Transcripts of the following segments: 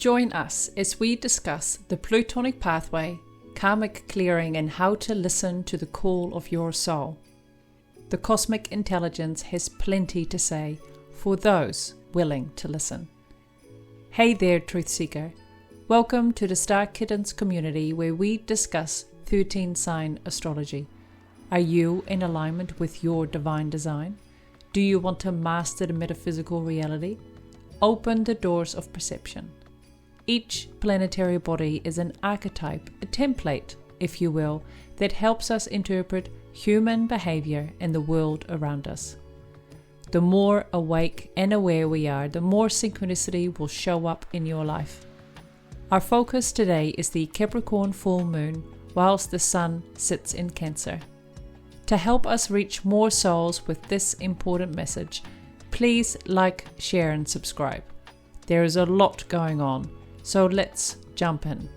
Join us as we discuss the Plutonic Pathway, karmic clearing, and how to listen to the call of your soul. The cosmic intelligence has plenty to say for those willing to listen. Hey there, Truth Seeker. Welcome to the Star Kittens community where we discuss 13-sign astrology. Are you in alignment with your divine design? Do you want to master the metaphysical reality? Open the doors of perception. Each planetary body is an archetype, a template, if you will, that helps us interpret human behavior in the world around us. The more awake and aware we are, the more synchronicity will show up in your life. Our focus today is the Capricorn full moon, whilst the sun sits in Cancer. To help us reach more souls with this important message, please like, share and subscribe. There is a lot going on, so let's jump in.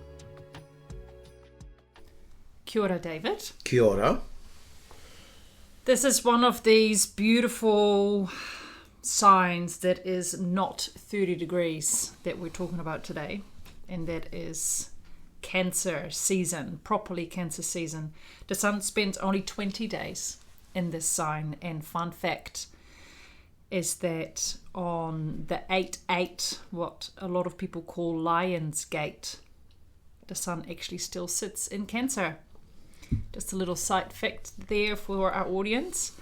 Kia ora, David. Kia ora. This is one of these beautiful signs that is not 30 degrees that we're talking about today, and that is Cancer season, properly Cancer season. The sun spends only 20 days in this sign, and fun fact is that on the 8-8, what a lot of people call Lion's Gate, the sun actually still sits in Cancer. Just a little side fact there for our audience.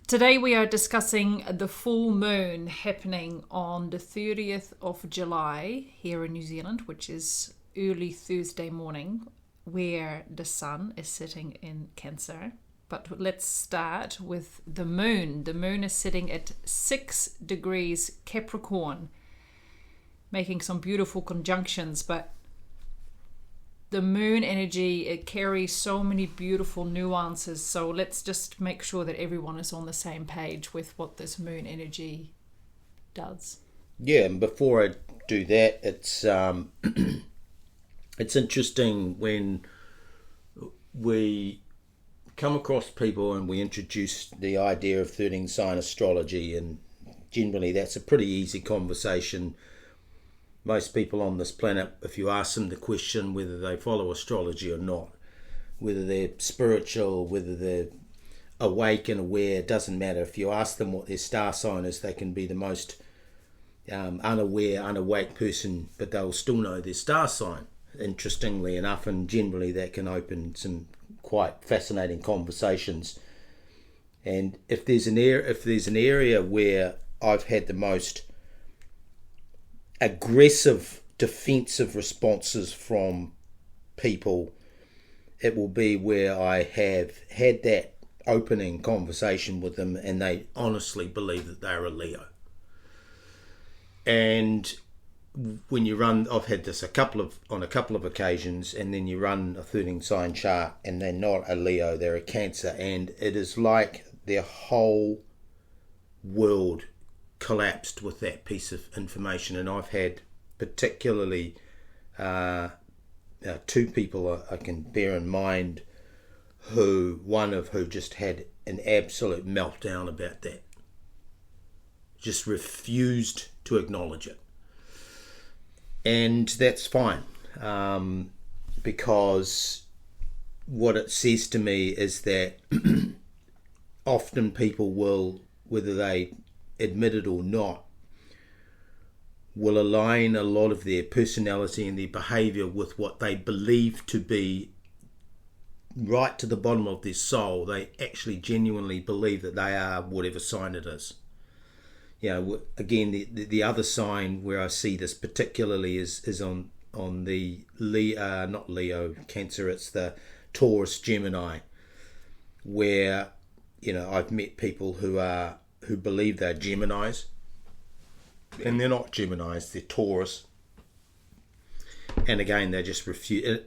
Today we are discussing the full moon happening on the 30th of July here in New Zealand, which is early Thursday morning, where the sun is sitting in Cancer. But let's start with the moon. The moon is sitting at 6 degrees Capricorn, making some beautiful conjunctions. But the moon energy, it carries so many beautiful nuances. So let's just make sure that everyone is on the same page with what this moon energy does. Yeah, and before I do that, it's interesting when we come across people and we introduce the idea of 13-sign astrology, and generally that's a pretty easy conversation. Most people on this planet, if you ask them the question whether they follow astrology or not, whether they're spiritual, whether they're awake and aware, it doesn't matter. If you ask them what their star sign is, they can be the most unaware, unawake person, but they'll still know their star sign, interestingly enough, and generally that can open some quite fascinating conversations. And if there's an area where I've had the most aggressive defensive responses from people, it will be where I have had that opening conversation with them and they honestly believe that they're a Leo. And when you run, I've had this on a couple of occasions, and then you run a 13-sign chart and they're not a Leo, they're a Cancer, and it is like their whole world collapsed with that piece of information. And I've had particularly two people I can bear in mind, one of who just had an absolute meltdown about that, just refused to acknowledge it. And that's fine, because what it says to me is that often people will, whether they admit it or not, will align a lot of their personality and their behaviour with what they believe to be right to the bottom of their soul. They actually genuinely believe that they are whatever sign it is. You know, again, the other sign where I see this particularly is on the not Leo, Cancer, it's the Taurus, Gemini, where, you know, I've met people who believe they're Geminis, and they're not Geminis, they're Taurus. And again, they just refuse.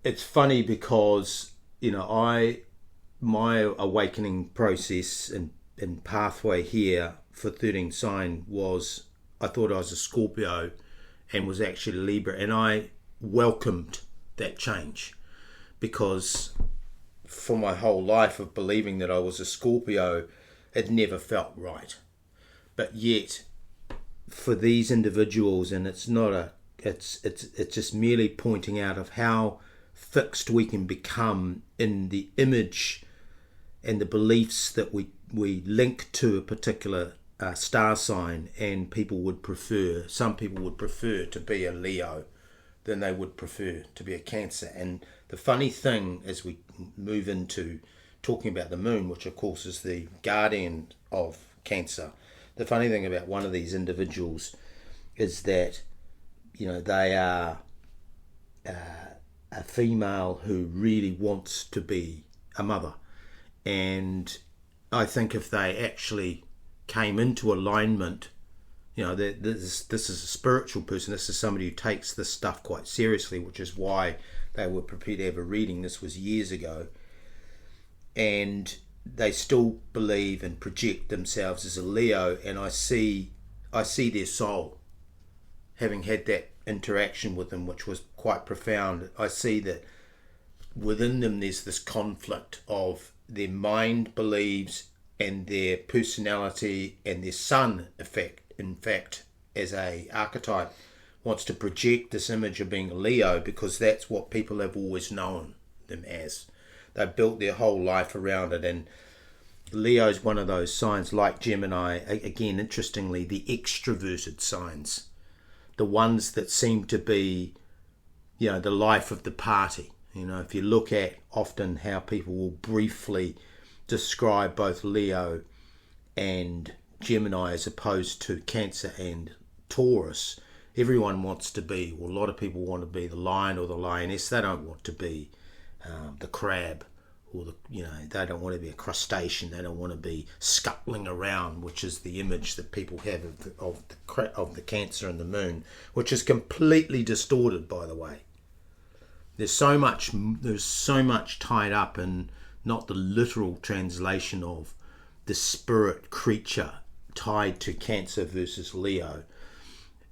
It's funny because, you know, my awakening process and pathway here for 13-sign was, I thought I was a Scorpio and was actually Libra, and I welcomed that change, because for my whole life of believing that I was a Scorpio, it never felt right. But yet for these individuals, and it's just merely pointing out of how fixed we can become in the image and the beliefs that we link to a particular star sign, and some people would prefer to be a Leo than they would prefer to be a Cancer. And the funny thing as we move into talking about the moon, which of course is the guardian of Cancer, the funny thing about one of these individuals is that, they are a female who really wants to be a mother. And I think if they actually came into alignment, this is a spiritual person. This is somebody who takes this stuff quite seriously, which is why they were prepared to have a reading. This was years ago. And they still believe and project themselves as a Leo, and I see their soul. Having had that interaction with them, which was quite profound, I see that within them there's this conflict of their mind believes and their personality, and their sun, in fact, as a archetype, wants to project this image of being a Leo because that's what people have always known them as. They've built their whole life around it, and Leo's one of those signs, like Gemini, again, interestingly, the extroverted signs, the ones that seem to be, the life of the party. If you look at often how people will briefly describe both Leo and Gemini as opposed to Cancer and Taurus, everyone wants to be, or a lot of people want to be the lion or the lioness. They don't want to be the crab, or they don't want to be a crustacean. They don't want to be scuttling around, which is the image that people have of the Cancer and the moon, which is completely distorted, by the way. There's so much tied up in not the literal translation of the spirit creature tied to Cancer versus Leo.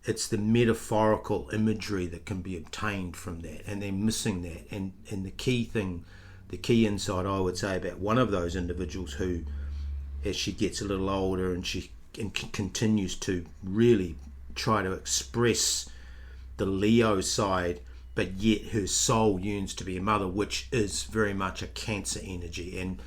It's the metaphorical imagery that can be obtained from that, and they're missing that. And the key insight I would say about one of those individuals who, as she gets a little older and she continues to really try to express the Leo side, but yet her soul yearns to be a mother, which is very much a Cancer energy. And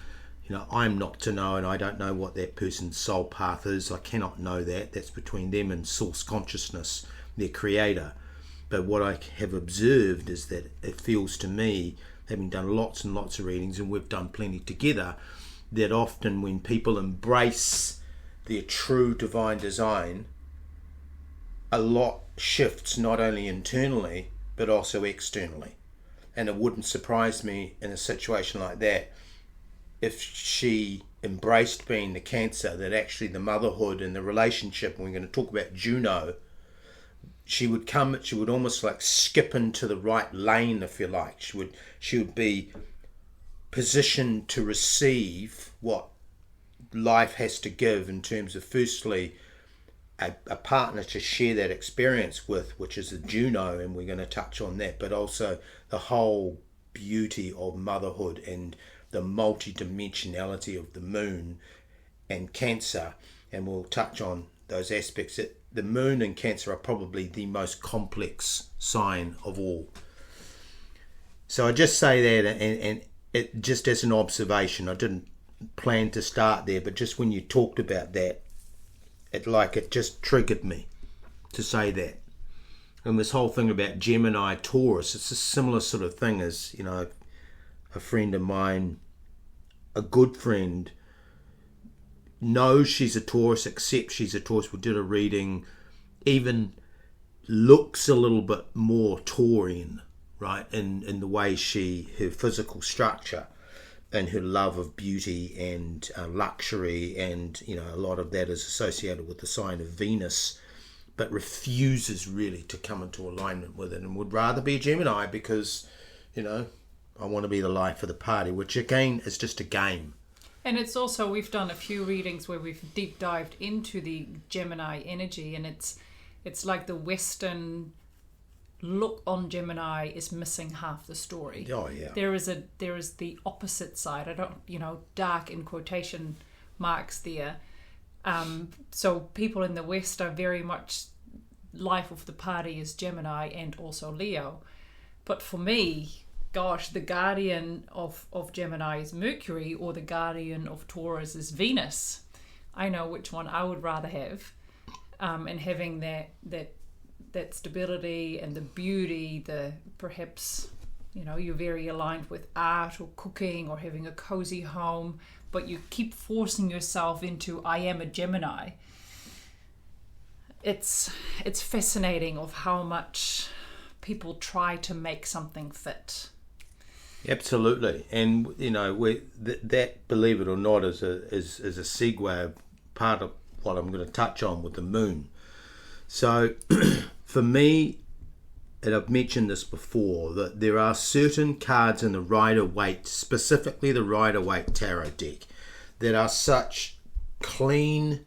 I'm not to know, and I don't know what that person's soul path is. I cannot know that. That's between them and source consciousness, their creator. But what I have observed is that it feels to me, having done lots and lots of readings, and we've done plenty together, that often when people embrace their true divine design, a lot shifts not only internally but also externally. And it wouldn't surprise me in a situation like that if she embraced being the Cancer, that actually the motherhood and the relationship, and we're going to talk about Juno, she would almost like skip into the right lane, if you like. She would be positioned to receive what life has to give in terms of, firstly, a partner to share that experience with, which is a Juno, and we're going to touch on that, but also the whole beauty of motherhood and the multi-dimensionality of the moon and Cancer, and we'll touch on those aspects. The moon and Cancer are probably the most complex sign of all. So I just say that, and it just as an observation. I didn't plan to start there, but just when you talked about that, it just triggered me to say that. And this whole thing about Gemini, Taurus, it's a similar sort of thing as, a friend of mine, a good friend, knows she's a Taurus, accepts she's a Taurus. We did a reading, even looks a little bit more Taurian, right, in the way her physical structure and her love of beauty and luxury, and a lot of that is associated with the sign of Venus, but refuses really to come into alignment with it and would rather be a Gemini because, I want to be the life of the party, which again is just a game. And it's also, we've done a few readings where we've deep dived into the Gemini energy, and it's like the Western look on Gemini is missing half the story. Oh yeah. There is the opposite side. I don't, dark in quotation marks there, So people in the West are very much, life of the party is Gemini and also Leo. But for me, gosh, the guardian of Gemini is Mercury, or the guardian of Taurus is Venus. I know which one I would rather have. And having that stability and the beauty, the perhaps, you're very aligned with art or cooking or having a cozy home, but you keep forcing yourself into, I am a Gemini. It's fascinating of how much people try to make something fit. Absolutely, and that, believe it or not, is a segue, part of what I'm going to touch on with the moon. So, for me, and I've mentioned this before, that there are certain cards in the Rider-Waite, specifically the Rider-Waite tarot deck, that are such clean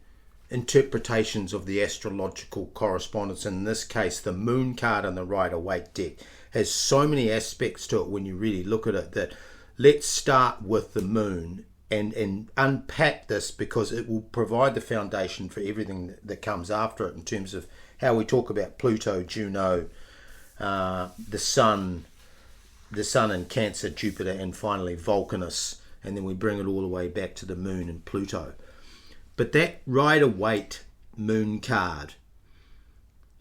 interpretations of the astrological correspondence. In this case, the moon card in the Rider-Waite deck has so many aspects to it when you really look at it, that let's start with the moon and unpack this, because it will provide the foundation for everything that comes after it, in terms of how we talk about Pluto, Juno, the sun in Cancer, Jupiter, and finally Vulcanus, and then we bring it all the way back to the moon and Pluto. But that Rider-Waite moon card,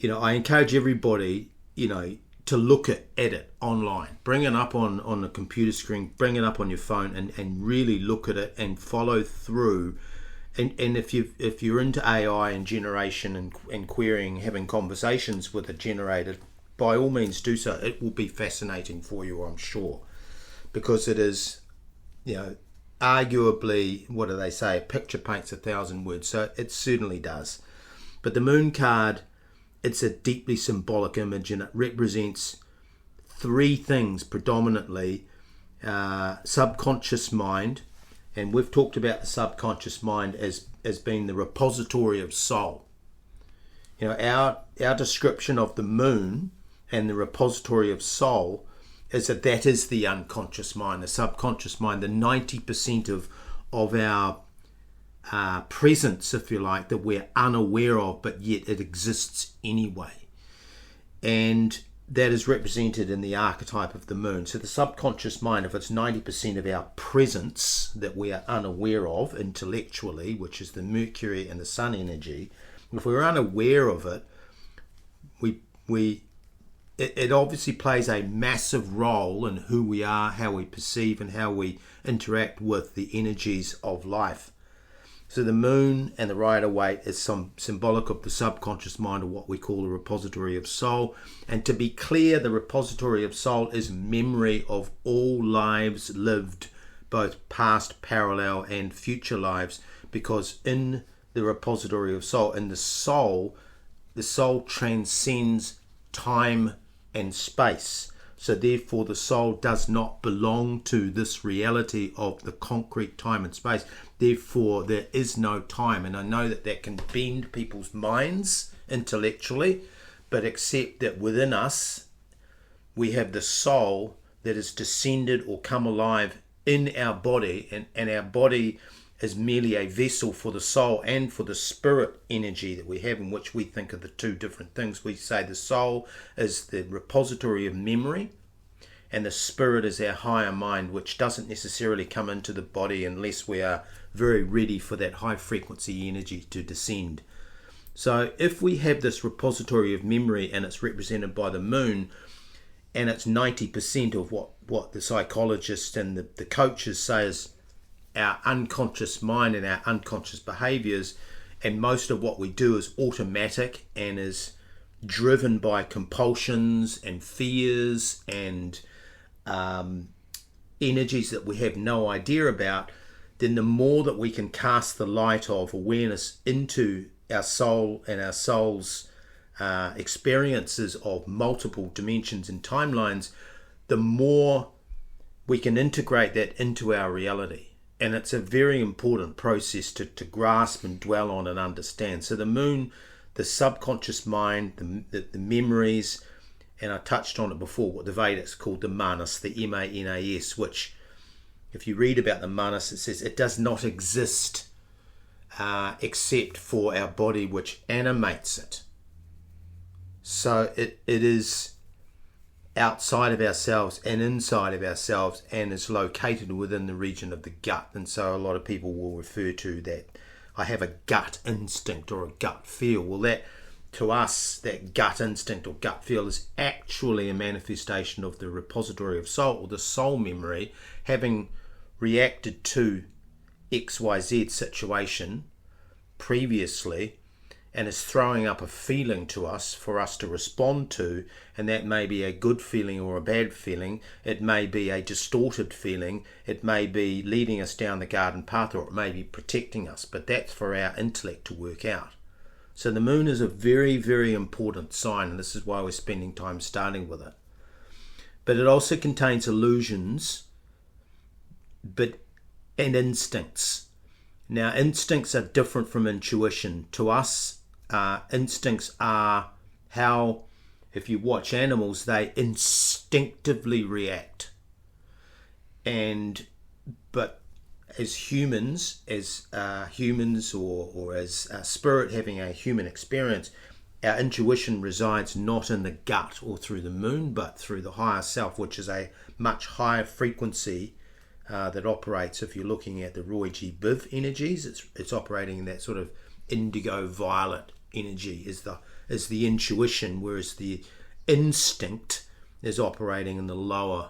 I encourage everybody, to look at it online. Bring it up on the computer screen, bring it up on your phone, and really look at it and follow through. And if you're into AI and generation and querying, having conversations with a generator, by all means do so. It will be fascinating for you, I'm sure, because it is, arguably, what do they say? A picture paints 1,000 words. So it certainly does. But the moon card, it's a deeply symbolic image, and it represents three things predominantly. Subconscious mind, and we've talked about the subconscious mind as being the repository of soul. Our description of the moon and the repository of soul is that is the unconscious mind, the subconscious mind, the 90% of our presence, if you like, that we're unaware of, but yet it exists anyway. And that is represented in the archetype of the moon. So the subconscious mind, if it's 90% of our presence that we are unaware of intellectually, which is the Mercury and the Sun energy, if we're unaware of it, it obviously plays a massive role in who we are, how we perceive, and how we interact with the energies of life. So the moon and the Rider-Waite is some symbolic of the subconscious mind, or what we call the repository of soul. And to be clear, the repository of soul is memory of all lives lived, both past, parallel, and future lives, because in the repository of soul, in the soul transcends time and space. So therefore the soul does not belong to this reality of the concrete time and space. Therefore there is no time. And I know that can bend people's minds intellectually, but accept that within us we have the soul that is descended or come alive in our body, and our body is merely a vessel for the soul and for the spirit energy that we have, in which we think of the two different things. We say the soul is the repository of memory, and the spirit is our higher mind, which doesn't necessarily come into the body unless we are very ready for that high frequency energy to descend. So if we have this repository of memory, and it's represented by the moon, and it's 90% of what the psychologists and the coaches say is our unconscious mind and our unconscious behaviors, and most of what we do is automatic and is driven by compulsions and fears and energies that we have no idea about, then the more that we can cast the light of awareness into our soul and our soul's experiences of multiple dimensions and timelines, the more we can integrate that into our reality. And it's a very important process to grasp and dwell on and understand. So the moon, the subconscious mind, the memories, and I touched on it before, what the Vedas called the manas, the M-A-N-A-S, which if you read about the manas, it says it does not exist except for our body, which animates it. So it is outside of ourselves and inside of ourselves, and is located within the region of the gut. And so a lot of people will refer to that, I have a gut instinct or a gut feel. Well, that to us, that gut instinct or gut feel is actually a manifestation of the repository of soul, or the soul memory, having reacted to XYZ situation previously, and is throwing up a feeling to us for us to respond to, and that may be a good feeling or a bad feeling. It may be a distorted feeling. It may be leading us down the garden path, or it may be protecting us, but that's for our intellect to work out. So the moon is a very, very important sign, and this is why we're spending time starting with it. But it also contains illusions and instincts. Now, instincts are different from intuition. To us, instincts are how, if you watch animals, they instinctively react. But as humans, or as a spirit having a human experience, our intuition resides not in the gut or through the moon, but through the higher self, which is a much higher frequency that operates. If you're looking at the Roy G. Biv energies, it's operating in that sort of indigo violet energy is the intuition, whereas the instinct is operating in the lower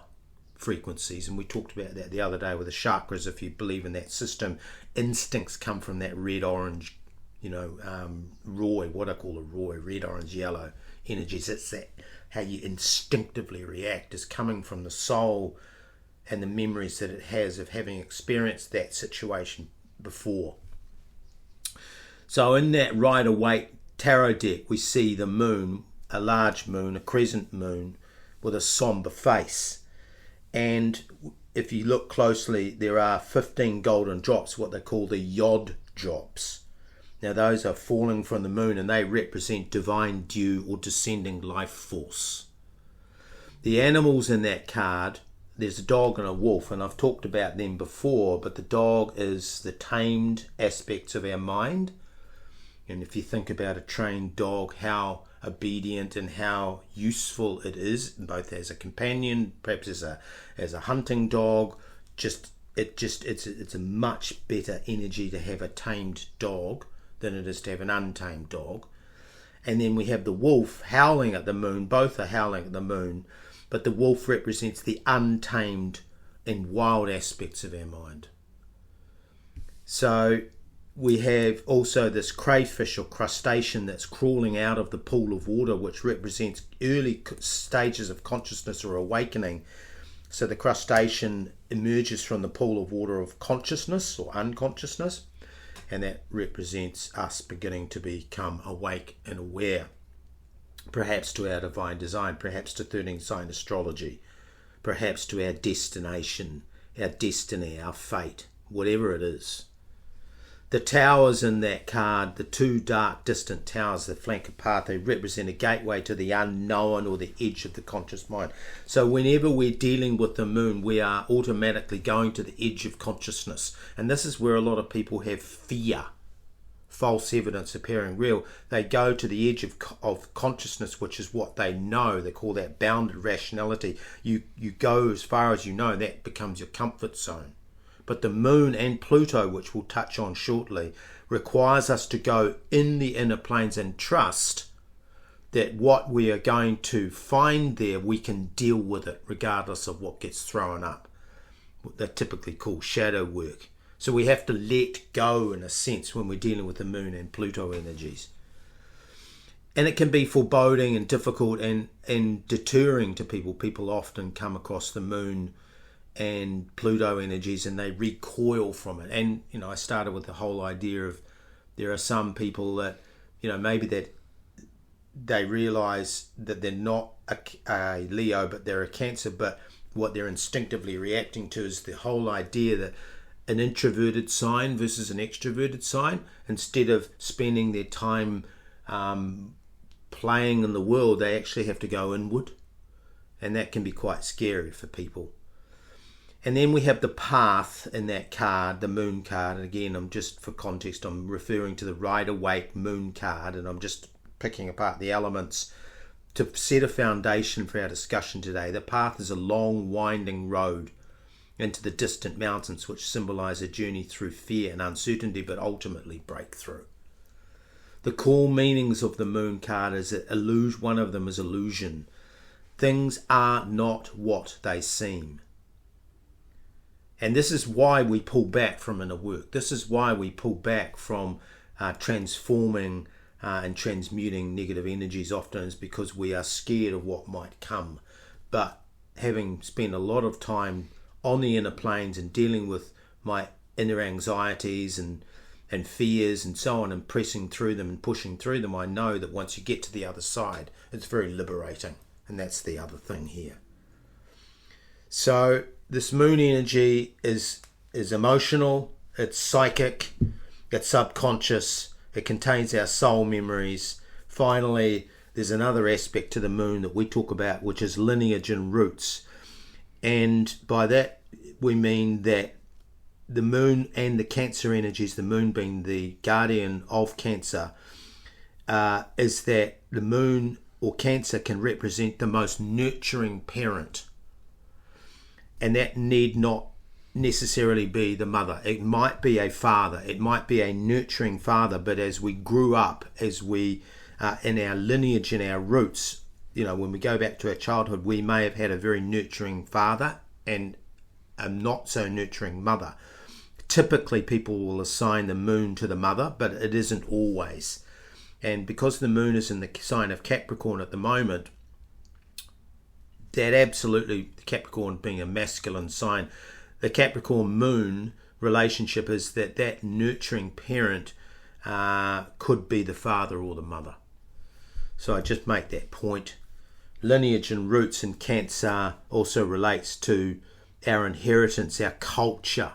frequencies. And we talked about that the other day with the chakras. If you believe in that system, instincts come from that red, orange, Roy, what I call a Roy, red, orange, yellow energies. It's that how you instinctively react is coming from the soul and the memories that it has of having experienced that situation before. So in that Rider-Waite tarot deck, we see the moon, a large moon, a crescent moon with a somber face. And if you look closely, there are 15 golden drops, what they call the yod drops. Now those are falling from the moon, and they represent divine dew or descending life force. The animals in that card, there's a dog and a wolf, and I've talked about them before, but the dog is the tamed aspects of our mind. And if you think about a trained dog, how obedient and how useful it is, both as a companion, perhaps as a hunting dog, it's a much better energy to have a tamed dog than it is to have an untamed dog. And then we have the wolf howling at the moon. Both are howling at the moon, but the wolf represents the untamed and wild aspects of our mind. So we have also this crayfish or crustacean that's crawling out of the pool of water, which represents early stages of consciousness or awakening. So the crustacean emerges from the pool of water of consciousness or unconsciousness, and that represents us beginning to become awake and aware, perhaps to our divine design, perhaps to 13th sign astrology, perhaps to our destination, our destiny, our fate, whatever it is. The towers in that card, the two dark distant towers that flank a path, they represent a gateway to the unknown or the edge of the conscious mind. So whenever we're dealing with the moon, we are automatically going to the edge of consciousness. And this is where a lot of people have fear, false evidence appearing real. They go to the edge of consciousness, which is what they know. They call that bounded rationality. You go as far as you know, that becomes your comfort zone. But the moon and Pluto, which we'll touch on shortly, requires us to go in the inner planes and trust that what we are going to find there, we can deal with it regardless of what gets thrown up. What they typically call shadow work. So we have to let go, in a sense, when we're dealing with the moon and Pluto energies. And it can be foreboding and difficult and deterring to people. People often come across the moon and Pluto energies and they recoil from it. And I started with the whole idea of there are some people that maybe that they realize that they're not a Leo but they're a Cancer, but what they're instinctively reacting to is the whole idea that an introverted sign versus an extroverted sign, instead of spending their time playing in the world, they actually have to go inward, and that can be quite scary for people. And then we have the path in that card, the moon card. And again, I'm just, for context, I'm referring to the Rider-Waite Moon card, and I'm just picking apart the elements to set a foundation for our discussion today. The path is a long, winding road into the distant mountains, which symbolize a journey through fear and uncertainty, but ultimately breakthrough. The core meanings of the moon card is that one of them is illusion. Things are not what they seem. And this is why we pull back from inner work. This is why we pull back from transforming and transmuting negative energies. Often is because we are scared of what might come. But having spent a lot of time on the inner planes and dealing with my inner anxieties and fears and so on, and pressing through them and pushing through them, I know that once you get to the other side, it's very liberating. And that's the other thing here. So this moon energy is emotional, it's psychic, it's subconscious, it contains our soul memories. Finally, there's another aspect to the moon that we talk about, which is lineage and roots. And by that, we mean that the moon and the Cancer energies, the moon being the guardian of Cancer, is that the moon or Cancer can represent the most nurturing parent. And that need not necessarily be the mother. It might be a father. It might be a nurturing father. But as we grew up, as we in our lineage, in our roots, when we go back to our childhood, we may have had a very nurturing father and a not so nurturing mother. Typically, people will assign the moon to the mother, but it isn't always. And because the moon is in the sign of Capricorn at the moment, that absolutely, Capricorn being a masculine sign, the Capricorn moon relationship is that nurturing parent could be the father or the mother. So I just make that point. Lineage and roots in Cancer also relates to our inheritance, our culture.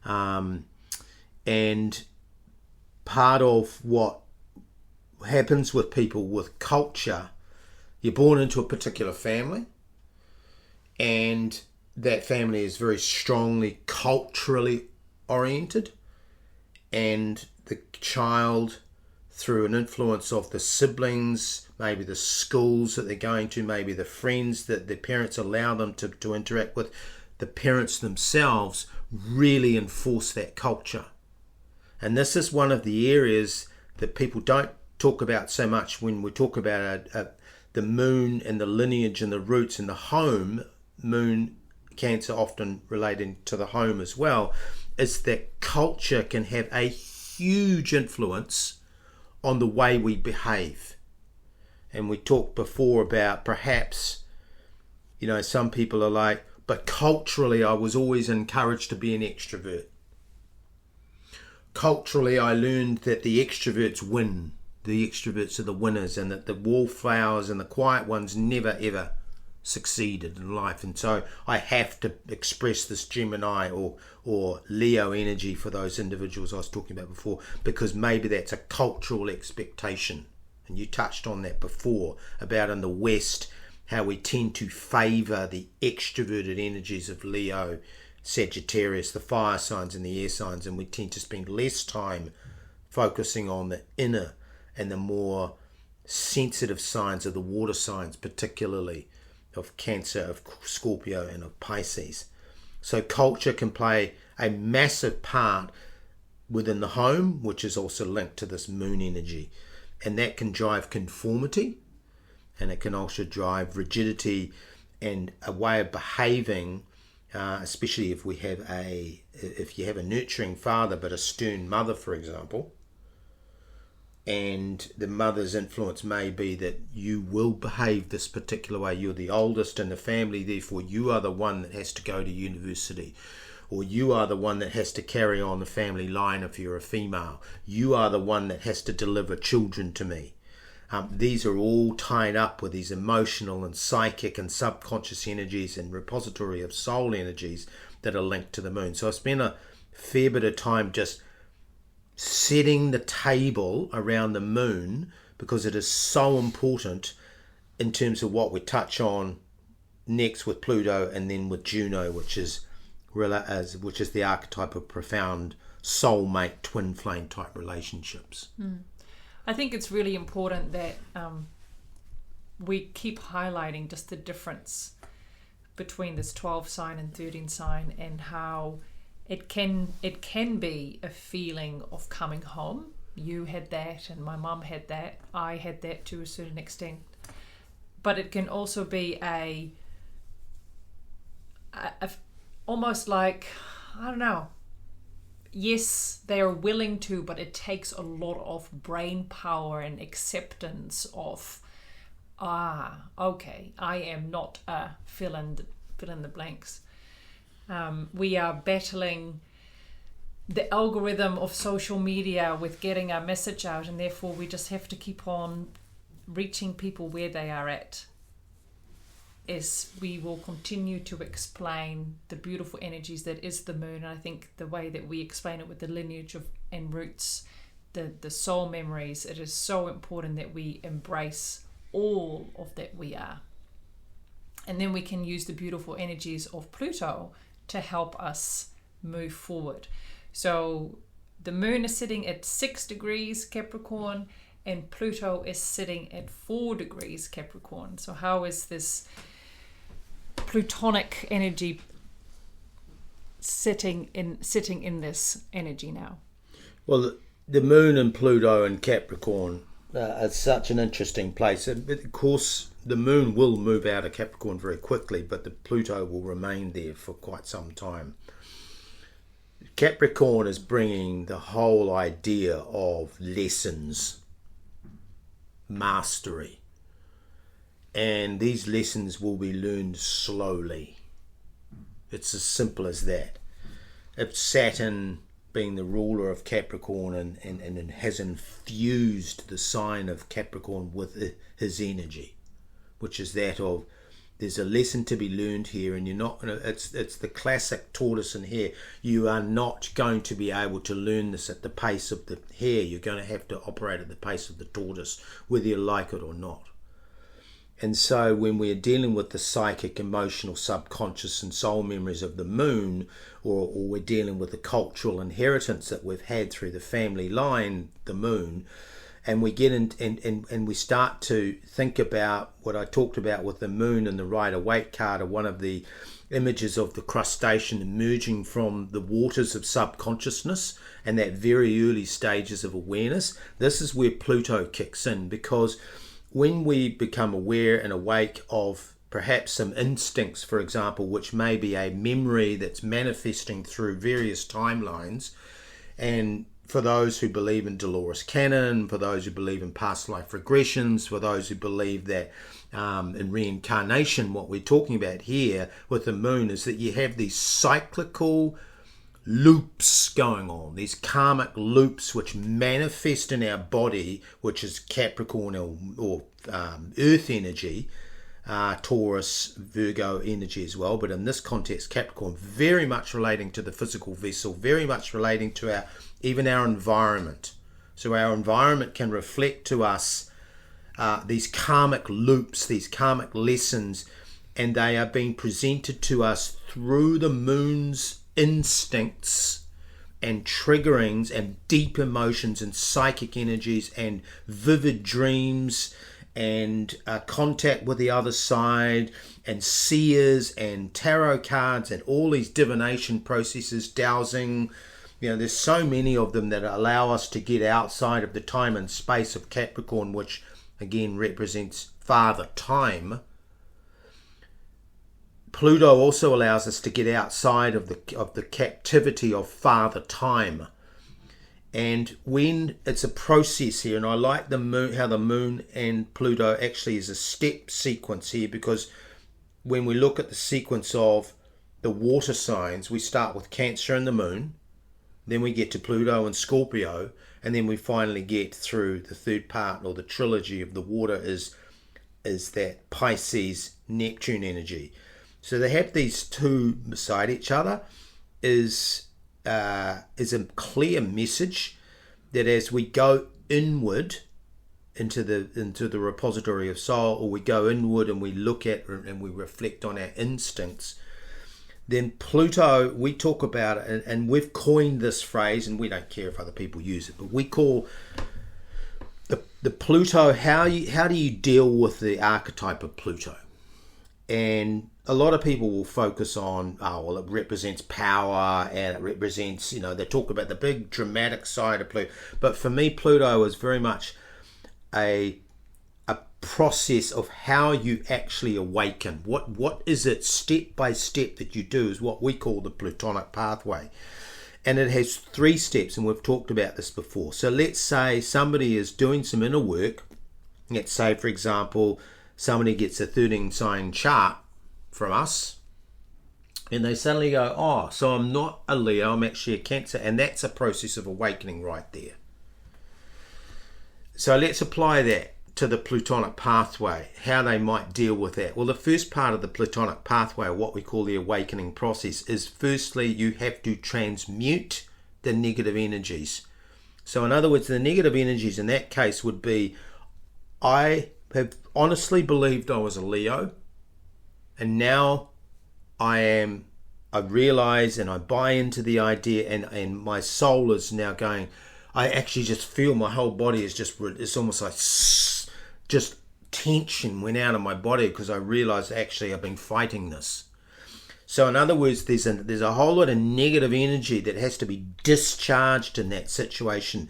And part of what happens with people with culture, you're born into a particular family, and that family is very strongly culturally oriented, and the child, through an influence of the siblings, maybe the schools that they're going to, maybe the friends that their parents allow them to interact with, the parents themselves really enforce that culture. And this is one of the areas that people don't talk about so much when we talk about the moon and the lineage and the roots and the home. Moon, Cancer often relating to the home as well, is that culture can have a huge influence on the way we behave. And we talked before about perhaps, some people are like, but culturally I was always encouraged to be an extrovert. Culturally I learned that the extroverts win. The extroverts are the winners, and that the wallflowers and the quiet ones never ever succeeded in life. And so I have to express this Gemini or Leo energy for those individuals I was talking about before, because maybe that's a cultural expectation. And you touched on that before, about in the West, how we tend to favour the extroverted energies of Leo, Sagittarius, the fire signs and the air signs, and we tend to spend less time focusing on the inner and the more sensitive signs of the water signs, particularly of Cancer, of Scorpio and of Pisces. So culture can play a massive part within the home, which is also linked to this moon energy, and that can drive conformity, and it can also drive rigidity and a way of behaving, especially if you have a nurturing father but a stern mother, for example. And the mother's influence may be that you will behave this particular way. You're the oldest in the family, therefore you are the one that has to go to university, or you are the one that has to carry on the family line if you're a female. You are the one that has to deliver children to me. These are all tied up with these emotional and psychic and subconscious energies and repository of soul energies that are linked to the moon. So I spent a fair bit of time just setting the table around the moon, because it is so important in terms of what we touch on next with Pluto and then with Juno, which is which is the archetype of profound soulmate, twin flame type relationships. I think it's really important that we keep highlighting just the difference between this 12 sign and 13 sign, and how it can be a feeling of coming home. You had that, and my mum had that. I had that to a certain extent. But it can also be a almost like, I don't know. Yes, they are willing to, but it takes a lot of brain power and acceptance of, okay, I am not a fill in the blanks. We are battling the algorithm of social media with getting our message out, and therefore we just have to keep on reaching people where they are at, as we will continue to explain the beautiful energies that is the moon. And I think the way that we explain it with the lineage and roots, the soul memories, it is so important that we embrace all of that we are. And then we can use the beautiful energies of Pluto to help us move forward. So the moon is sitting at 6 degrees Capricorn, and Pluto is sitting at 4 degrees Capricorn. So how is this Plutonic energy sitting in this energy now? Well, the moon and Pluto and Capricorn are such an interesting place. Of course, the moon will move out of Capricorn very quickly, but the Pluto will remain there for quite some time. Capricorn is bringing the whole idea of lessons, mastery, and these lessons will be learned slowly. It's as simple as that. If Saturn, being the ruler of Capricorn, and has infused the sign of Capricorn with his energy, which is that of, there's a lesson to be learned here, and you're not going to, it's the classic tortoise and hare. You are not going to be able to learn this at the pace of the hare. You're going to have to operate at the pace of the tortoise, whether you like it or not. And so when we're dealing with the psychic, emotional, subconscious and soul memories of the moon, or we're dealing with the cultural inheritance that we've had through the family line, the moon, and we get in and we start to think about what I talked about with the moon and the Rider-Waite card, or one of the images of the crustacean emerging from the waters of subconsciousness and that very early stages of awareness. This is where Pluto kicks in, because when we become aware and awake of perhaps some instincts, for example, which may be a memory that's manifesting through various timelines, and for those who believe in Dolores Cannon, for those who believe in past life regressions, for those who believe that in reincarnation, what we're talking about here with the moon is that you have these cyclical loops going on, these karmic loops which manifest in our body, which is Capricorn or Earth energy, Taurus, Virgo energy as well, but in this context Capricorn, very much relating to the physical vessel, very much relating to even our environment. So our environment can reflect to us these karmic loops, these karmic lessons, and they are being presented to us through the moon's instincts and triggerings and deep emotions and psychic energies and vivid dreams and contact with the other side and seers and tarot cards and all these divination processes, dowsing. You know, there's so many of them that allow us to get outside of the time and space of Capricorn, which again represents Father Time. Pluto also allows us to get outside of the captivity of Father Time. And when it's a process here, and I like the moon, how the moon and Pluto actually is a step sequence here, because when we look at the sequence of the water signs, we start with Cancer and the moon, then we get to Pluto and Scorpio, and then we finally get through the third part, or the trilogy of the water is that Pisces Neptune energy. So they have these two beside each other is a clear message that as we go inward into the repository of soul, or we go inward and we look at and we reflect on our instincts, then Pluto, we talk about it, and we've coined this phrase, and we don't care if other people use it, but we call the Pluto, how do you deal with the archetype of Pluto? And a lot of people will focus on, it represents power, and it represents, they talk about the big dramatic side of Pluto. But for me, Pluto is very much a process of how you actually awaken. What is it step by step that you do is what we call the Plutonic Pathway. And it has 3 steps, and we've talked about this before. So let's say somebody is doing some inner work. Let's say, for example, somebody gets a 13 sign chart from us, and they suddenly go, so I'm not a Leo, I'm actually a Cancer, and that's a process of awakening right there. So let's apply that to the Plutonic Pathway, how they might deal with that. Well, the first part of the Plutonic Pathway, what we call the awakening process, is firstly you have to transmute the negative energies. So in other words, the negative energies in that case would be, I have honestly believed I was a Leo, and now I realize and I buy into the idea, and my soul is now going, I actually just feel my whole body is it's almost like just tension went out of my body because I realized actually I've been fighting this. So in other words, there's a whole lot of negative energy that has to be discharged in that situation.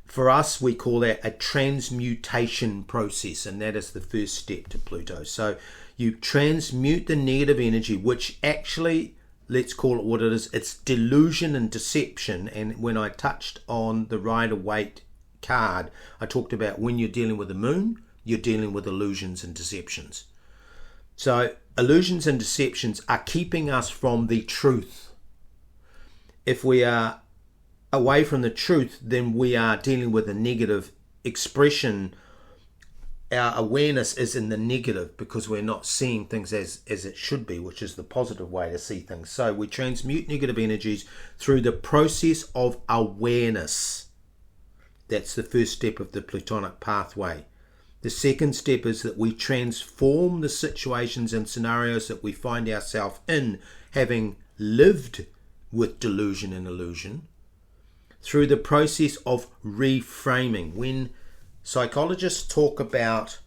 For us, we call that a transmutation process, and that is the first step to Pluto. So you transmute the negative energy, which actually, let's call it what it is, it's delusion and deception. And when I touched on the Rider-Waite card, I talked about when you're dealing with the moon, you're dealing with illusions and deceptions. So illusions and deceptions are keeping us from the truth. If we are away from the truth, then we are dealing with a negative expression. Our awareness is in the negative because we're not seeing things as it should be, which is the positive way to see things. So we transmute negative energies through the process of awareness. That's the first step of the Plutonic Pathway. The second step is that we transform the situations and scenarios that we find ourselves in, having lived with delusion and illusion, through the process of reframing. When psychologists talk about,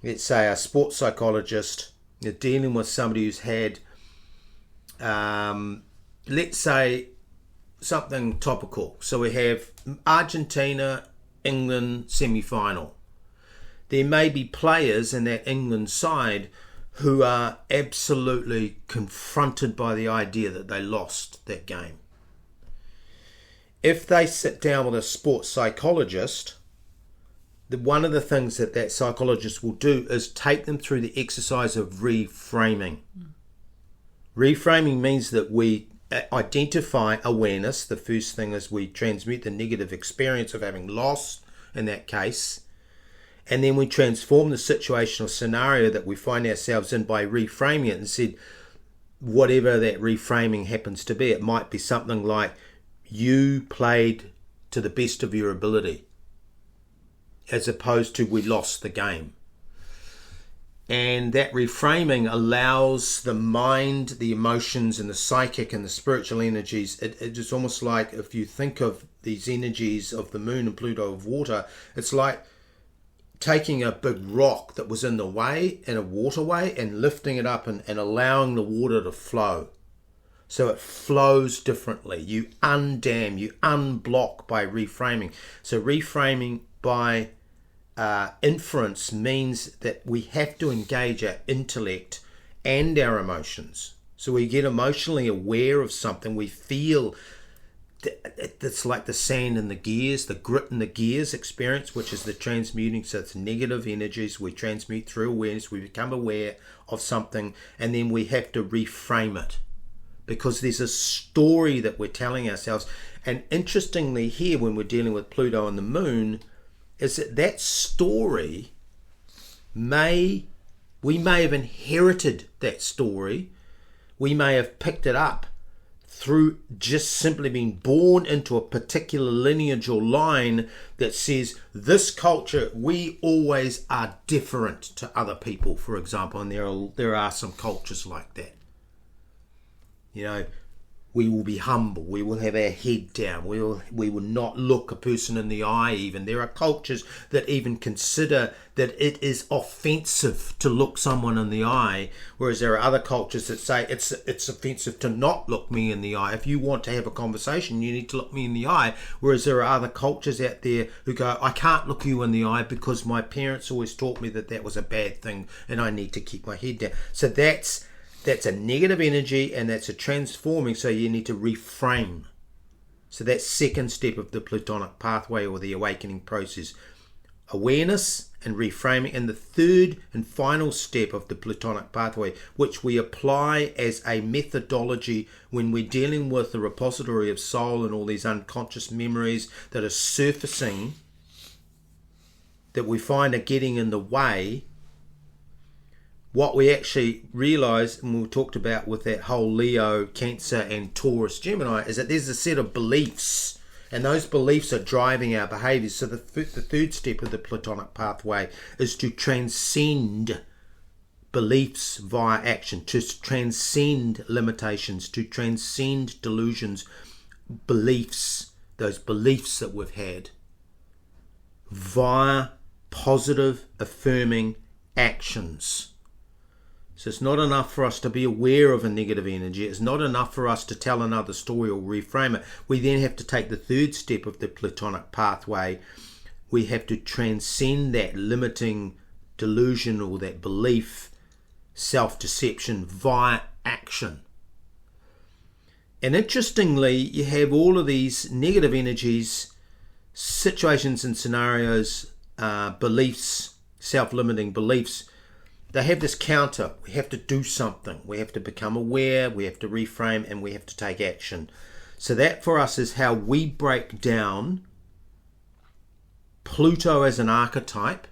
let's say, a sports psychologist, they're dealing with somebody who's had, let's say, something topical. So we have Argentina, England semi-final. There may be players in that England side who are absolutely confronted by the idea that they lost that game. If they sit down with a sports psychologist, one of the things that psychologist will do is take them through the exercise of reframing. Reframing means that we identify awareness. The first thing is we transmute the negative experience of having lost in that case, and then we transform the situational scenario that we find ourselves in by reframing it and said, whatever that reframing happens to be, it might be something like you played to the best of your ability, as opposed to we lost the game. And that reframing allows the mind, the emotions, and the psychic and the spiritual energies. It's almost like, if you think of these energies of the moon and Pluto of water, it's like taking a big rock that was in the way, in a waterway, and lifting it up and allowing the water to flow. So it flows differently. You undam, you unblock by reframing. So reframing by inference means that we have to engage our intellect and our emotions. So we get emotionally aware of something. We feel it's like the sand in the gears, the grit in the gears experience, which is the transmuting. So it's negative energies. We transmute through awareness. We become aware of something, and then we have to reframe it, because there's a story that we're telling ourselves. And interestingly here, when we're dealing with Pluto and the moon, is that story we may have inherited that story. We may have picked it up through just simply being born into a particular lineage or line that says this culture, we always are different to other people, for example. And there are some cultures like that. You know, we will be humble. We will have our head down. We will not look a person in the eye even. There are cultures that even consider that it is offensive to look someone in the eye, whereas there are other cultures that say it's offensive to not look me in the eye. If you want to have a conversation, you need to look me in the eye, whereas there are other cultures out there who go, I can't look you in the eye because my parents always taught me that was a bad thing and I need to keep my head down. So that's a negative energy, and that's a transforming, so you need to reframe. So that's second step of the Plutonic pathway or the awakening process. Awareness and reframing. And the third and final step of the Plutonic pathway, which we apply as a methodology when we're dealing with the repository of soul and all these unconscious memories that are surfacing, that we find are getting in the way. What we actually realise, and we talked about with that whole Leo, Cancer and Taurus, Gemini, is that there's a set of beliefs, and those beliefs are driving our behaviours. So the third step of the Plutonic pathway is to transcend beliefs via action, to transcend limitations, to transcend delusions, beliefs, those beliefs that we've had, via positive, affirming actions. So it's not enough for us to be aware of a negative energy. It's not enough for us to tell another story or reframe it. We then have to take the third step of the Plutonic pathway. We have to transcend that limiting delusion or that belief, self-deception, via action. And interestingly, you have all of these negative energies, situations and scenarios, beliefs, self-limiting beliefs. They have this counter. We have to do something. We have to become aware, we have to reframe, and we have to take action. So that for us is how we break down Pluto as an archetype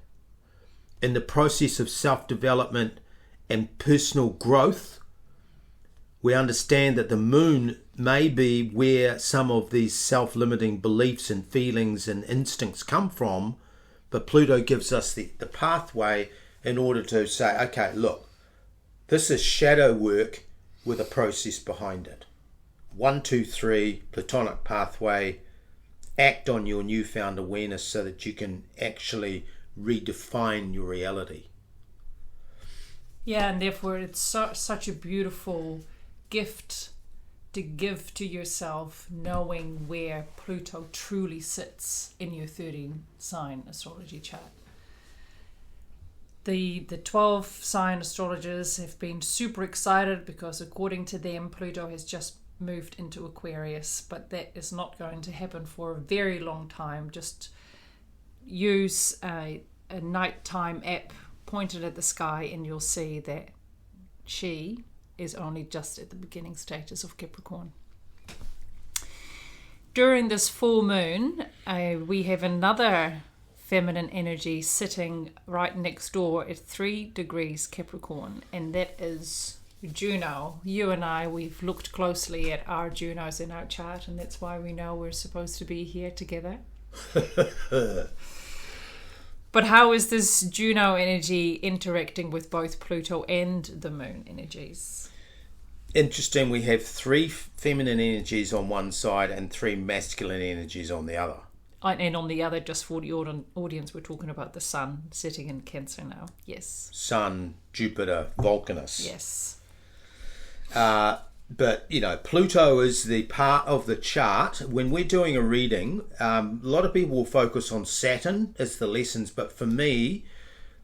in the process of self-development and personal growth. We understand that the moon may be where some of these self-limiting beliefs and feelings and instincts come from, but Pluto gives us the pathway in order to say, okay, look, this is shadow work with a process behind it. 1, 2, 3, Plutonic pathway, act on your newfound awareness so that you can actually redefine your reality. Yeah, and therefore it's such a beautiful gift to give to yourself, knowing where Pluto truly sits in your 13 sign astrology chart. The 12 sign astrologers have been super excited because according to them, Pluto has just moved into Aquarius, but that is not going to happen for a very long time. Just use a nighttime app pointed at the sky and you'll see that she is only just at the beginning stages of Capricorn. During this full moon, we have another feminine energy sitting right next door at 3 degrees Capricorn, and that is Juno. You and I, we've looked closely at our Junos in our chart, and that's why we know we're supposed to be here together. But how is this Juno energy interacting with both Pluto and the moon energies? Interesting, we have 3 feminine energies on one side and 3 masculine energies on the other. And on the other, just for the audience, we're talking about the sun sitting in Cancer now. Yes. Sun, Jupiter, Vulcanus. Yes. But, you know, Pluto is the part of the chart. When we're doing a reading, a lot of people will focus on Saturn as the lessons. But for me,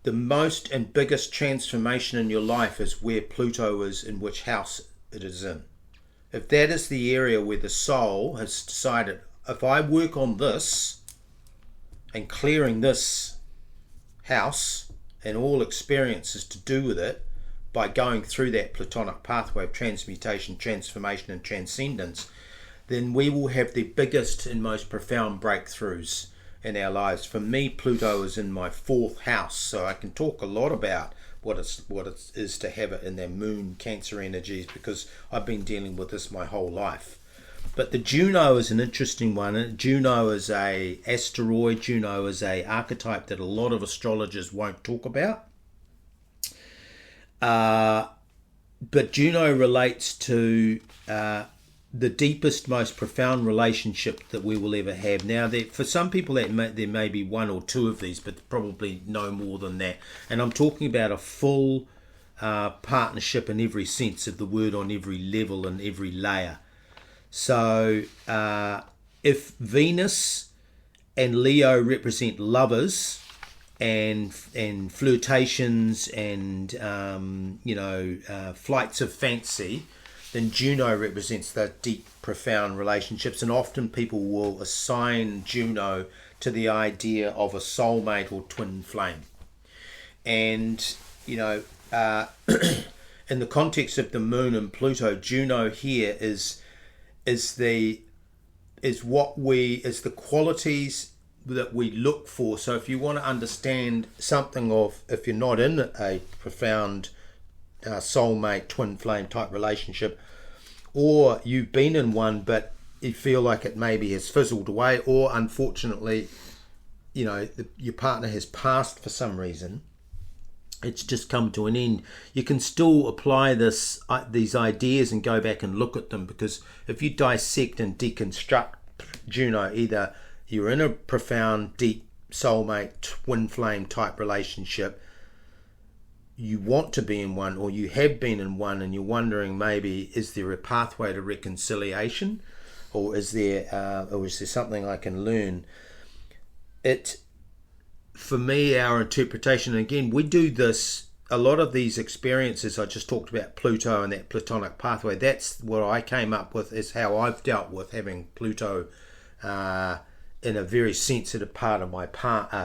the most and biggest transformation in your life is where Pluto is, in which house it is in. If that is the area where the soul has decided, if I work on this and clearing this house and all experiences to do with it by going through that Plutonic pathway of transmutation, transformation and transcendence, then we will have the biggest and most profound breakthroughs in our lives. For me, Pluto is in my 4th house, so I can talk a lot about what it is to have it in their moon Cancer energies, because I've been dealing with this my whole life. But the Juno is an interesting one. Juno is a asteroid. Juno is a archetype that a lot of astrologers won't talk about. But but Juno relates to the deepest, most profound relationship that we will ever have. Now, for some people, there may be one or two of these, but probably no more than that. And I'm talking about a full partnership in every sense of the word, on every level and every layer. So if Venus and Leo represent lovers and flirtations and flights of fancy, then Juno represents the deep, profound relationships, and often people will assign Juno to the idea of a soulmate or twin flame. And in the context of the Moon and Pluto, Juno here is the qualities that we look for. So if you want to understand something of, if you're not in a profound soulmate, twin flame type relationship, or you've been in one but you feel like it maybe has fizzled away, or unfortunately, your partner has passed for some reason, it's just come to an end, you can still apply these ideas and go back and look at them, because if you dissect and deconstruct Juno, either you're in a profound, deep soulmate, twin flame type relationship, you want to be in one, or you have been in one, and you're wondering, maybe is there a pathway to reconciliation, or is there something I can learn? For me, our interpretation, again, we do this, a lot of these experiences I just talked about, Pluto and that Plutonic Pathway, that's what I came up with, is how I've dealt with having Pluto in a very sensitive part of my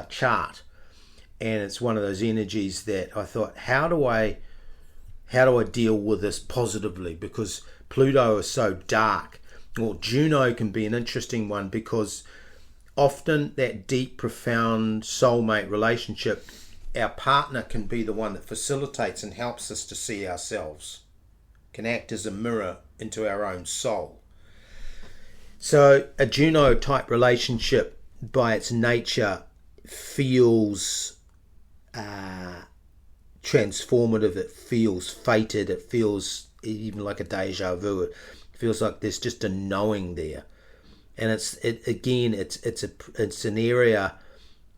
chart. And it's one of those energies that I thought, how do I deal with this positively? Because Pluto is so dark. Well, Juno can be an interesting one, because often that deep, profound soulmate relationship, our partner can be the one that facilitates and helps us to see ourselves, can act as a mirror into our own soul. So a Juno type relationship by its nature feels transformative, it feels fated, it feels even like a deja vu, it feels like there's just a knowing there. And it's an area,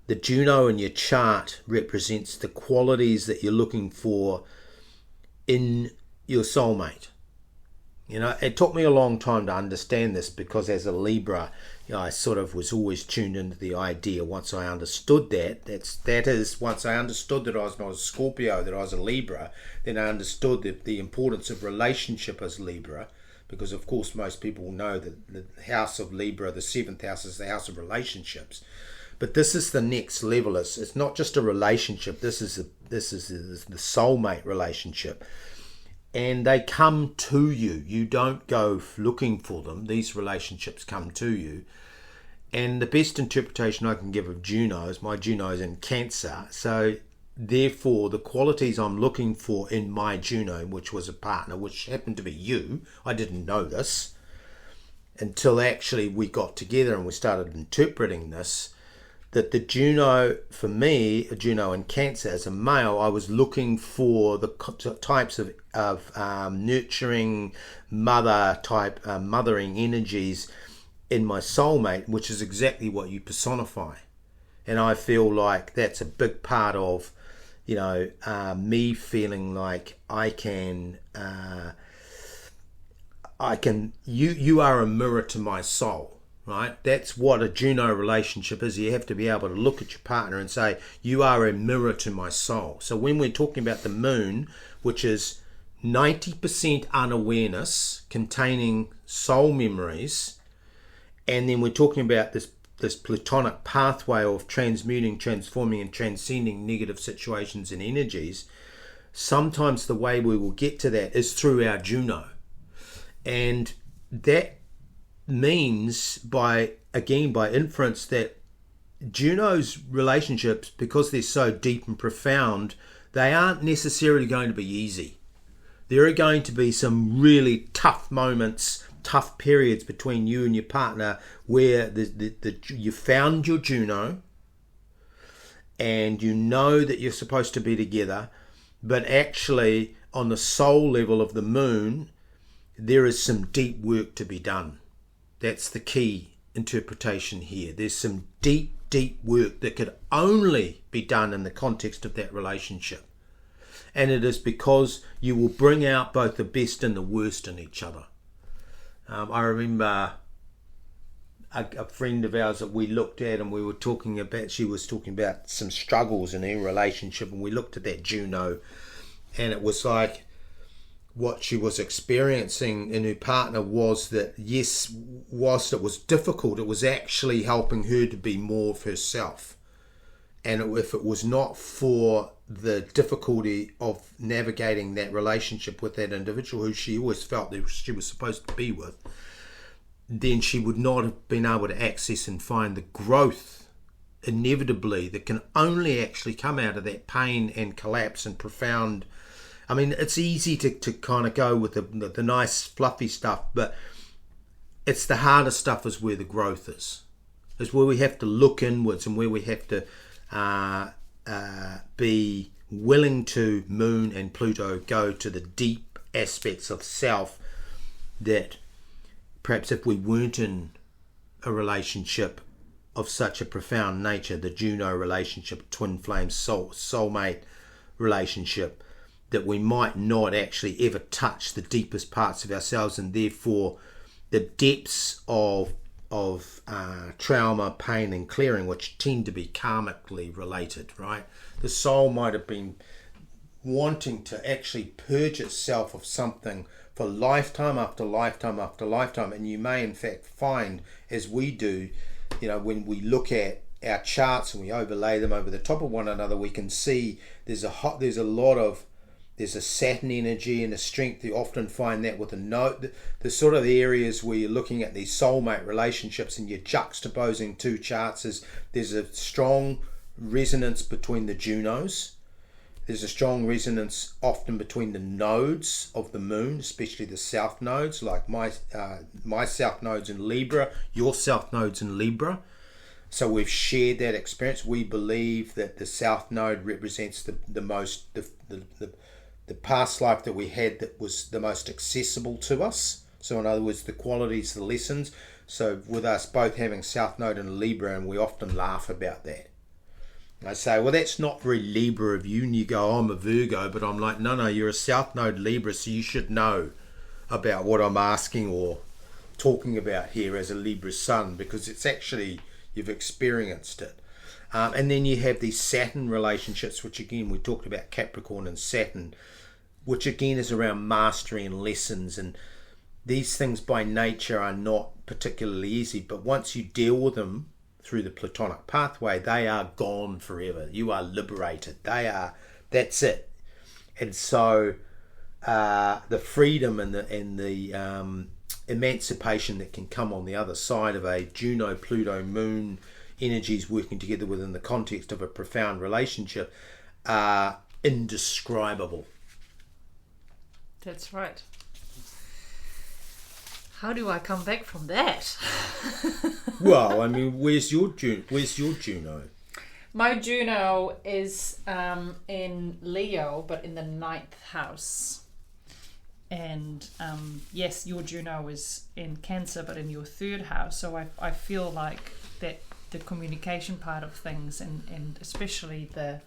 the Juno in your chart represents the qualities that you're looking for in your soulmate. It took me a long time to understand this, because as a Libra, I sort of was always tuned into the idea. Once I understood once I understood that I was not a Scorpio, that I was a Libra, then I understood the importance of relationship as Libra, because of course most people know that the house of Libra, the 7th house, is the house of relationships. But this is the next level. It's not just a relationship. This is the soulmate relationship. And they come to you. You don't go looking for them. These relationships come to you. And the best interpretation I can give of Juno is, my Juno is in Cancer. So therefore, the qualities I'm looking for in my Juno, which was a partner, which happened to be you, I didn't know this until actually we got together and we started interpreting this, that the Juno, for me, a Juno in Cancer as a male, I was looking for the types of nurturing mothering energies in my soulmate, which is exactly what you personify. And I feel like that's a big part of, me feeling like you are a mirror to my soul. Right, that's what a Juno relationship is. You have to be able to look at your partner and say, you are a mirror to my soul. So when we're talking about the Moon, which is 90% unawareness containing soul memories, and then we're talking about this Plutonic pathway of transmuting, transforming and transcending negative situations and energies, sometimes the way we will get to that is through our Juno. And that means by inference that Juno's relationships, because they're so deep and profound, they aren't necessarily going to be easy. There are going to be some really tough moments, tough periods between you and your partner where you found your Juno and you know that you're supposed to be together, But actually, on the soul level of the moon, there is some deep work to be done. That's the key interpretation here. There's some deep work that could only be done in the context of that relationship. And it is because you will bring out both the best and the worst in each other. I remember a friend of ours that we looked at, and we were talking about, she was talking about some struggles in her relationship, and we looked at that Juno, and it was like what she was experiencing in her partner was that, yes, whilst it was difficult, it was actually helping her to be more of herself. And if it was not for the difficulty of navigating that relationship with that individual who she always felt that she was supposed to be with, then she would not have been able to access and find the growth inevitably that can only actually come out of that pain and collapse and profound. I mean, it's easy to kind of go with the nice fluffy stuff, but it's the harder stuff is where the growth is. It's where we have to look inwards, and where we have to be willing to, Moon and Pluto, go to the deep aspects of self that perhaps if we weren't in a relationship of such a profound nature, the Juno relationship, twin flame, soulmate relationship, that we might not actually ever touch the deepest parts of ourselves, and therefore the depths of trauma, pain and clearing, which tend to be karmically related, right? The soul might have been wanting to actually purge itself of something for lifetime after lifetime after lifetime, and you may in fact find, as we do, when we look at our charts and we overlay them over the top of one another, we can see there's a Saturn energy and a strength. You often find that with a note, the sort of areas where you're looking at these soulmate relationships and you're juxtaposing two charts, there's a strong resonance between the Junos. There's a strong resonance often between the nodes of the moon, especially the south nodes, like my south nodes in Libra, your south nodes in Libra. So we've shared that experience. We believe that the south node represents the past life that we had that was the most accessible to us. So in other words, the qualities, the lessons. So with us both having South Node and Libra, and we often laugh about that. I say, well, that's not very Libra of you, and you go, I'm a Virgo, but I'm like, no, you're a South Node Libra, so you should know about what I'm asking or talking about here as a Libra sun, because it's actually, you've experienced it. And then you have these Saturn relationships, which again, we talked about Capricorn and Saturn, which again is around mastery and lessons. And these things by nature are not particularly easy, but once you deal with them through the Plutonic Pathway, they are gone forever. You are liberated. That's it. And so the freedom and the emancipation that can come on the other side of a Juno, Pluto, Moon energies working together within the context of a profound relationship are indescribable. That's right. How do I come back from that? Well, I mean, where's your Juno? My Juno is in Leo, but in the 9th house. And yes, your Juno is in Cancer, but in your 3rd house. So I feel like that the communication part of things, and especially the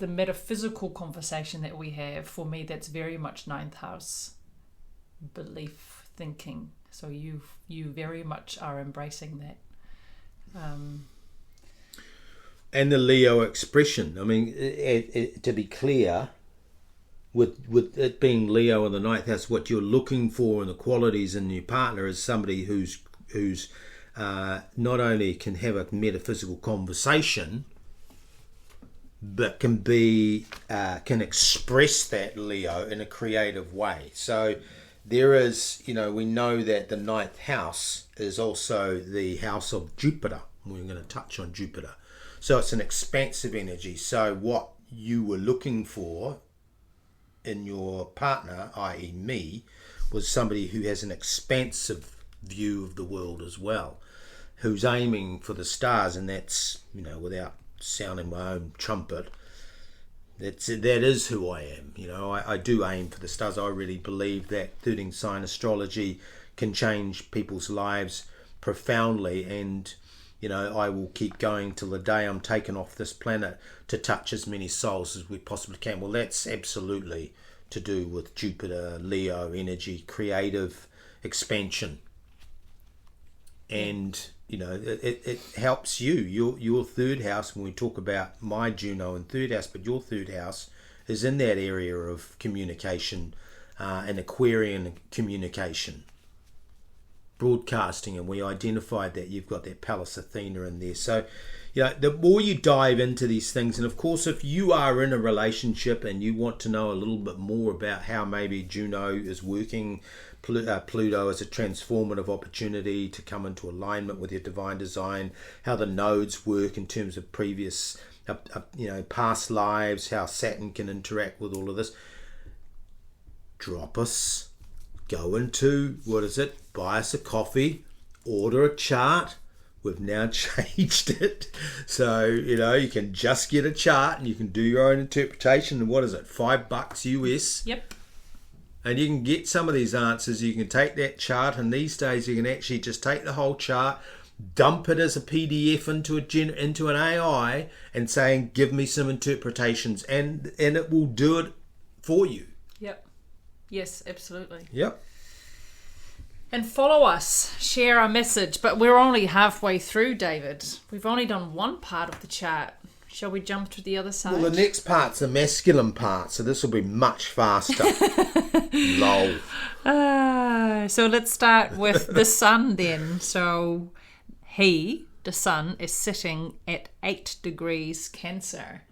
metaphysical conversation that we have, for me, that's very much 9th house belief thinking. So you very much are embracing that. And the Leo expression. I mean, to be clear, with it being Leo in the 9th house, what you're looking for in the qualities in your partner is somebody who's not only can have a metaphysical conversation, but can express that Leo in a creative way. So there is, we know that the 9th house is also the house of Jupiter. We're going to touch on Jupiter. So it's an expansive energy. So what you were looking for in your partner, i.e. me, was somebody who has an expansive view of the world as well, who's aiming for the stars, and that's, without sounding my own trumpet. That is who I am. You know, I do aim for the stars. I really believe that 13 sign astrology can change people's lives profoundly, and you know, I will keep going till the day I'm taken off this planet to touch as many souls as we possibly can. Well, that's absolutely to do with Jupiter, Leo energy, creative expansion. And you know, it helps you. Your third house, when we talk about my Juno and third house, but your third house is in that area of communication and Aquarian communication, broadcasting, and we identified that you've got that Pallas Athena in there. So, you know, the more you dive into these things, and of course, if you are in a relationship and you want to know a little bit more about how maybe Juno is working, Pluto is a transformative opportunity to come into alignment with your divine design, how the nodes work in terms of previous, past lives, how Saturn can interact with all of this, drop us, go into, buy us a coffee, order a chart. We've now changed it. So, you know, you can just get a chart and you can do your own interpretation. And what is it, $5 US? Yep. And you can get some of these answers. You can take that chart, and these days you can actually just take the whole chart, dump it as a PDF into an AI and saying, give me some interpretations, and it will do it for you. Yep. Yes, absolutely. Yep. And follow us, share our message. But we're only halfway through, David. We've only done one part of the chart. Shall we jump to the other side? Well, the next part's the masculine part, so this will be much faster. Lol. So let's start with the sun then. So the sun, is sitting at 8 degrees Cancer.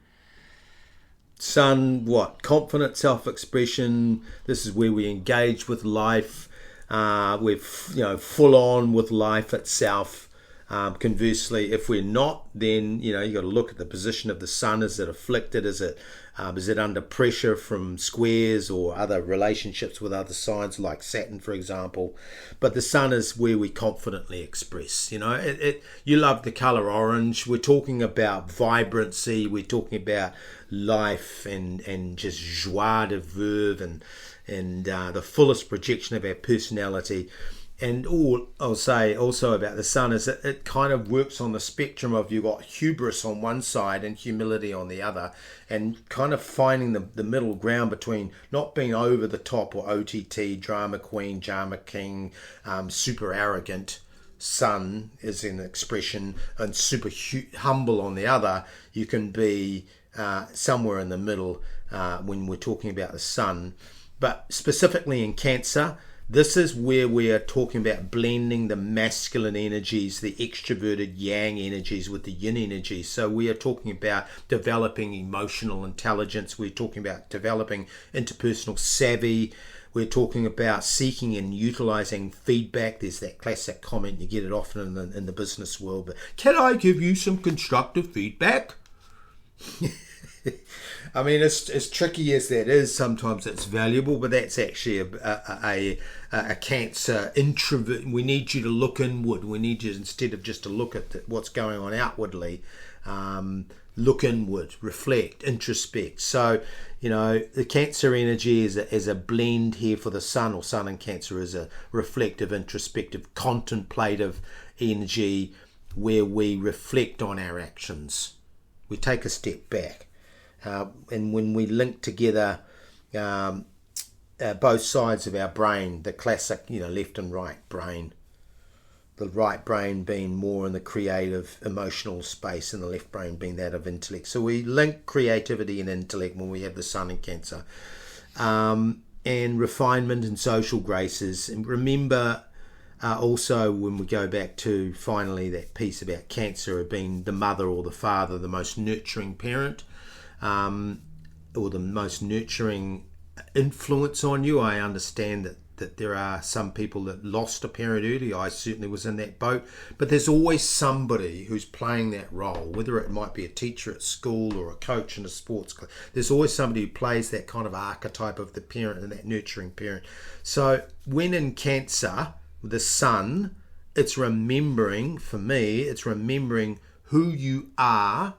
Sun, what? Confident self-expression. This is where we engage with life. We're full on with life itself. Conversely, if we're not, then you got to look at the position of the sun. Is it afflicted? Is it under pressure from squares or other relationships with other signs like Saturn, for example? But the sun is where we confidently express. You know, you love the color orange. We're talking about vibrancy. We're talking about life and just joie de vivre and the fullest projection of our personality. And all I'll say also about the sun is that it kind of works on the spectrum of, you've got hubris on one side and humility on the other, and kind of finding the middle ground between not being over the top or OTT, drama queen, drama king, super arrogant. Sun is an expression, and super humble on the other. You can be somewhere in the middle when we're talking about the sun. But specifically in Cancer, this is where we are talking about blending the masculine energies, the extroverted yang energies with the yin energies. So we are talking about developing emotional intelligence. We're talking about developing interpersonal savvy. We're talking about seeking and utilizing feedback. There's that classic comment, you get it often in the business world, but can I give you some constructive feedback? I mean, as tricky as that is, sometimes it's valuable, but that's actually a Cancer introvert. We need you to look inward. We need you, instead of just to look at what's going on outwardly, look inward, reflect, introspect. So, the Cancer energy is a blend here for the sun, or sun and Cancer is a reflective, introspective, contemplative energy where we reflect on our actions. We take a step back. And when we link together both sides of our brain, the classic, left and right brain, the right brain being more in the creative, emotional space, and the left brain being that of intellect. So we link creativity and intellect when we have the sun in Cancer, and refinement and social graces. And remember, also when we go back to finally that piece about Cancer being the mother or the father, the most nurturing parent, or the most nurturing influence on you. I understand that there are some people that lost a parent early. I certainly was in that boat. But there's always somebody who's playing that role, whether it might be a teacher at school or a coach in a sports club. There's always somebody who plays that kind of archetype of the parent and that nurturing parent. So when in Cancer, the sun, it's remembering, for me, it's remembering who you are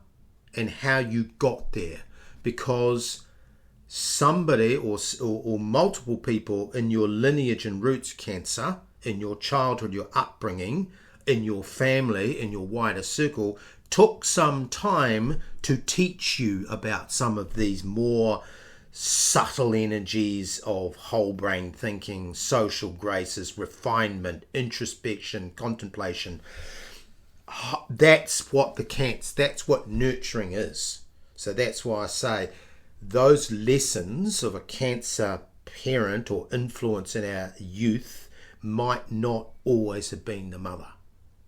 and how you got there, because somebody or multiple people in your lineage and roots, Cancer, in your childhood, your upbringing, in your family, in your wider circle, took some time to teach you about some of these more subtle energies of whole brain thinking, social graces, refinement, introspection, contemplation. That's what that's what nurturing is. So that's why I say those lessons of a Cancer parent or influence in our youth might not always have been the mother.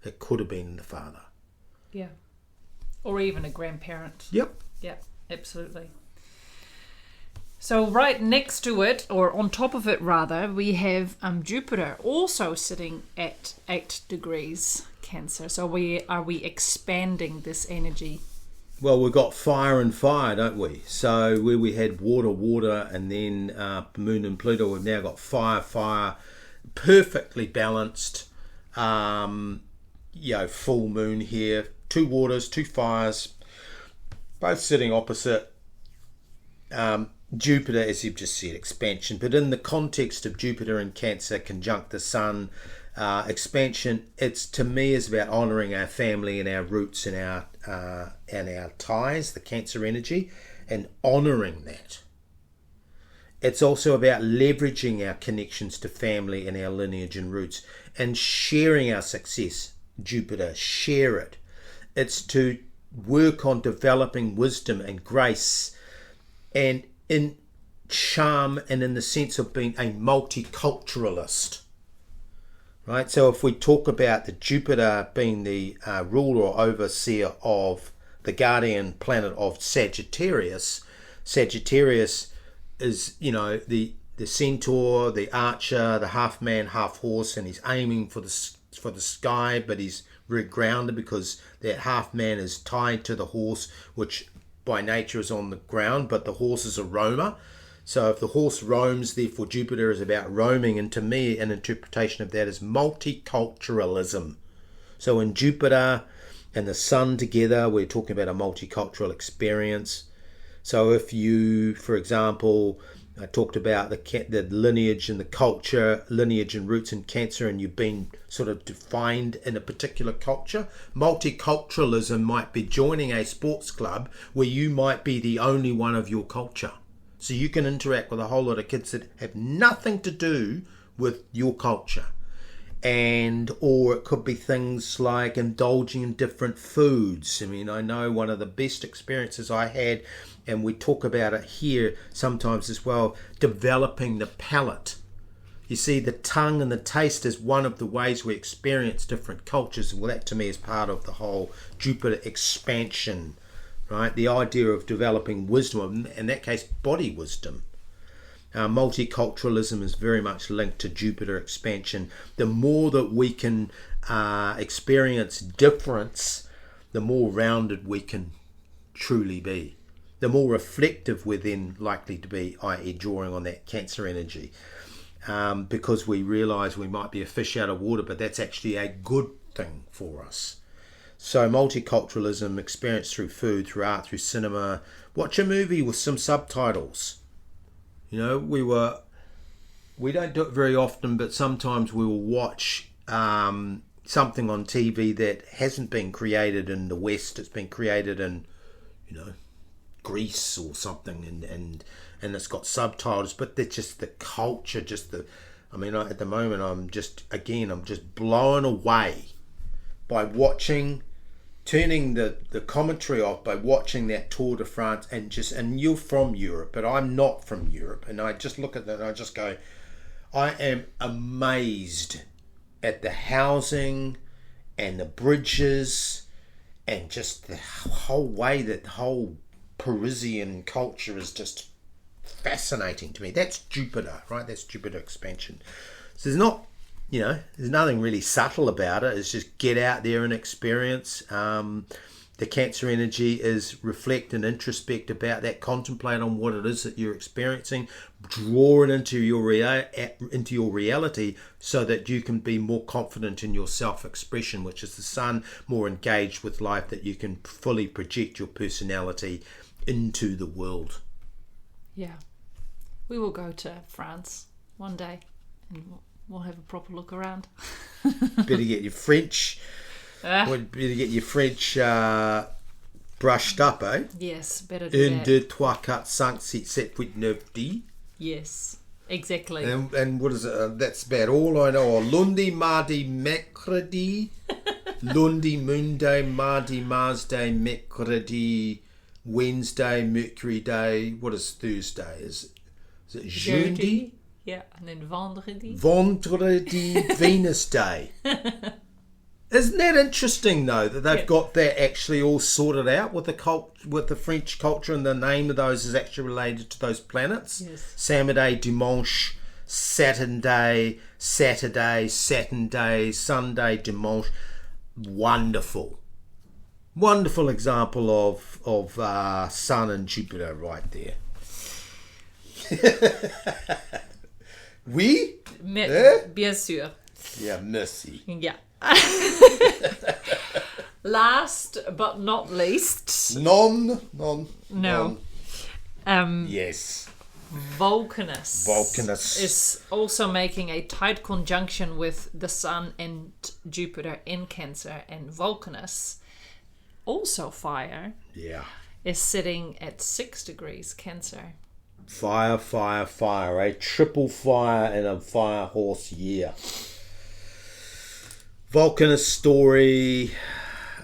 It could have been the father. Yeah. Or even a grandparent. Yep. Yeah, absolutely. So right next to it, or on top of it rather, we have Jupiter also sitting at 8 degrees Cancer. So are we expanding this energy? Well, we've got fire and fire, don't we? So where we had water, and then Moon and Pluto, we've now got fire, perfectly balanced. Full moon here, 2 waters, 2 fires, both sitting opposite. Jupiter, as you've just said, expansion, but in the context of Jupiter and Cancer conjunct the Sun, expansion, it's to me is about honouring our family and our roots and our ties, the Cancer energy, and honouring that. It's also about leveraging our connections to family and our lineage and roots and sharing our success. Jupiter, share it. It's to work on developing wisdom and grace and in charm and in the sense of being a multiculturalist. Right? So if we talk about the Jupiter being the ruler or overseer of the guardian planet of Sagittarius is, the centaur, the archer, the half man, half horse, and he's aiming for the sky, but he's very grounded because that half man is tied to the horse, which by nature is on the ground, but the horse is a roamer. So if the horse roams, therefore Jupiter is about roaming, and to me an interpretation of that is multiculturalism. So in Jupiter and the Sun together, we're talking about a multicultural experience. So if you, for example, I talked about the lineage and the culture, lineage and roots in Cancer, and you've been sort of defined in a particular culture. Multiculturalism might be joining a sports club where you might be the only one of your culture. So you can interact with a whole lot of kids that have nothing to do with your culture. Or it could be things like indulging in different foods. I mean, I know one of the best experiences I had, and we talk about it here sometimes as well, developing the palate. You see, the tongue and the taste is one of the ways we experience different cultures. Well, that to me is part of the whole Jupiter expansion, right? The idea of developing wisdom, in that case, body wisdom. Multiculturalism is very much linked to Jupiter expansion. The more that we can experience difference, the more rounded we can truly be. The more reflective we're then likely to be, i.e. drawing on that Cancer energy. Because we realise we might be a fish out of water, but that's actually a good thing for us. So multiculturalism, experience through food, through art, through cinema. Watch a movie with some subtitles. We don't do it very often, but sometimes we will watch something on TV that hasn't been created in the West. It's been created in, Greece or something, and it's got subtitles, but they're just the culture, at the moment I'm just blown away by turning the commentary off, by watching that Tour de France, and you're from Europe, but I'm not from Europe, and I just look at that and I just go, I am amazed at the housing and the bridges and just the whole way that the whole Parisian culture is just fascinating to me. That's Jupiter, right? That's Jupiter expansion. So there's nothing really subtle about it. It's just get out there and experience. The Cancer energy is reflect and introspect about that, contemplate on what it is that you're experiencing, draw it into your reality so that you can be more confident in your self-expression, which is the Sun, more engaged with life, that you can fully project your personality into the world. Yeah. We will go to France one day and we'll have a proper look around. Better get your French... better get your French brushed up, eh? Yes, better do 1, that. 2, 3, 4, 5, 6, 7, 8, 9, 10. Yes, exactly. And what is it? That's about all I know. Lundi, mardi, mercredi. Lundi, Monday, mardi, Mars Day, mercredi, Wednesday, Mercury Day. What is Thursday? Is it jeudi? Yeah, and then vendredi. Vendredi, Venus Day. Isn't that interesting, though, that they've got that actually all sorted out with the French culture, and the name of those is actually related to those planets? Yes. Samedi, dimanche, Saturday, Saturn Day, Sunday, dimanche. Wonderful. Wonderful example of Sun and Jupiter right there. Oui? Bien sûr. Yeah, merci. Yeah. Last but not least. No. Yes. Vulcanus is also making a tight conjunction with the Sun and Jupiter in Cancer, and Vulcanus, also fire, is sitting at 6 degrees Cancer. Fire, a triple fire in a fire horse year. Vulcanus story,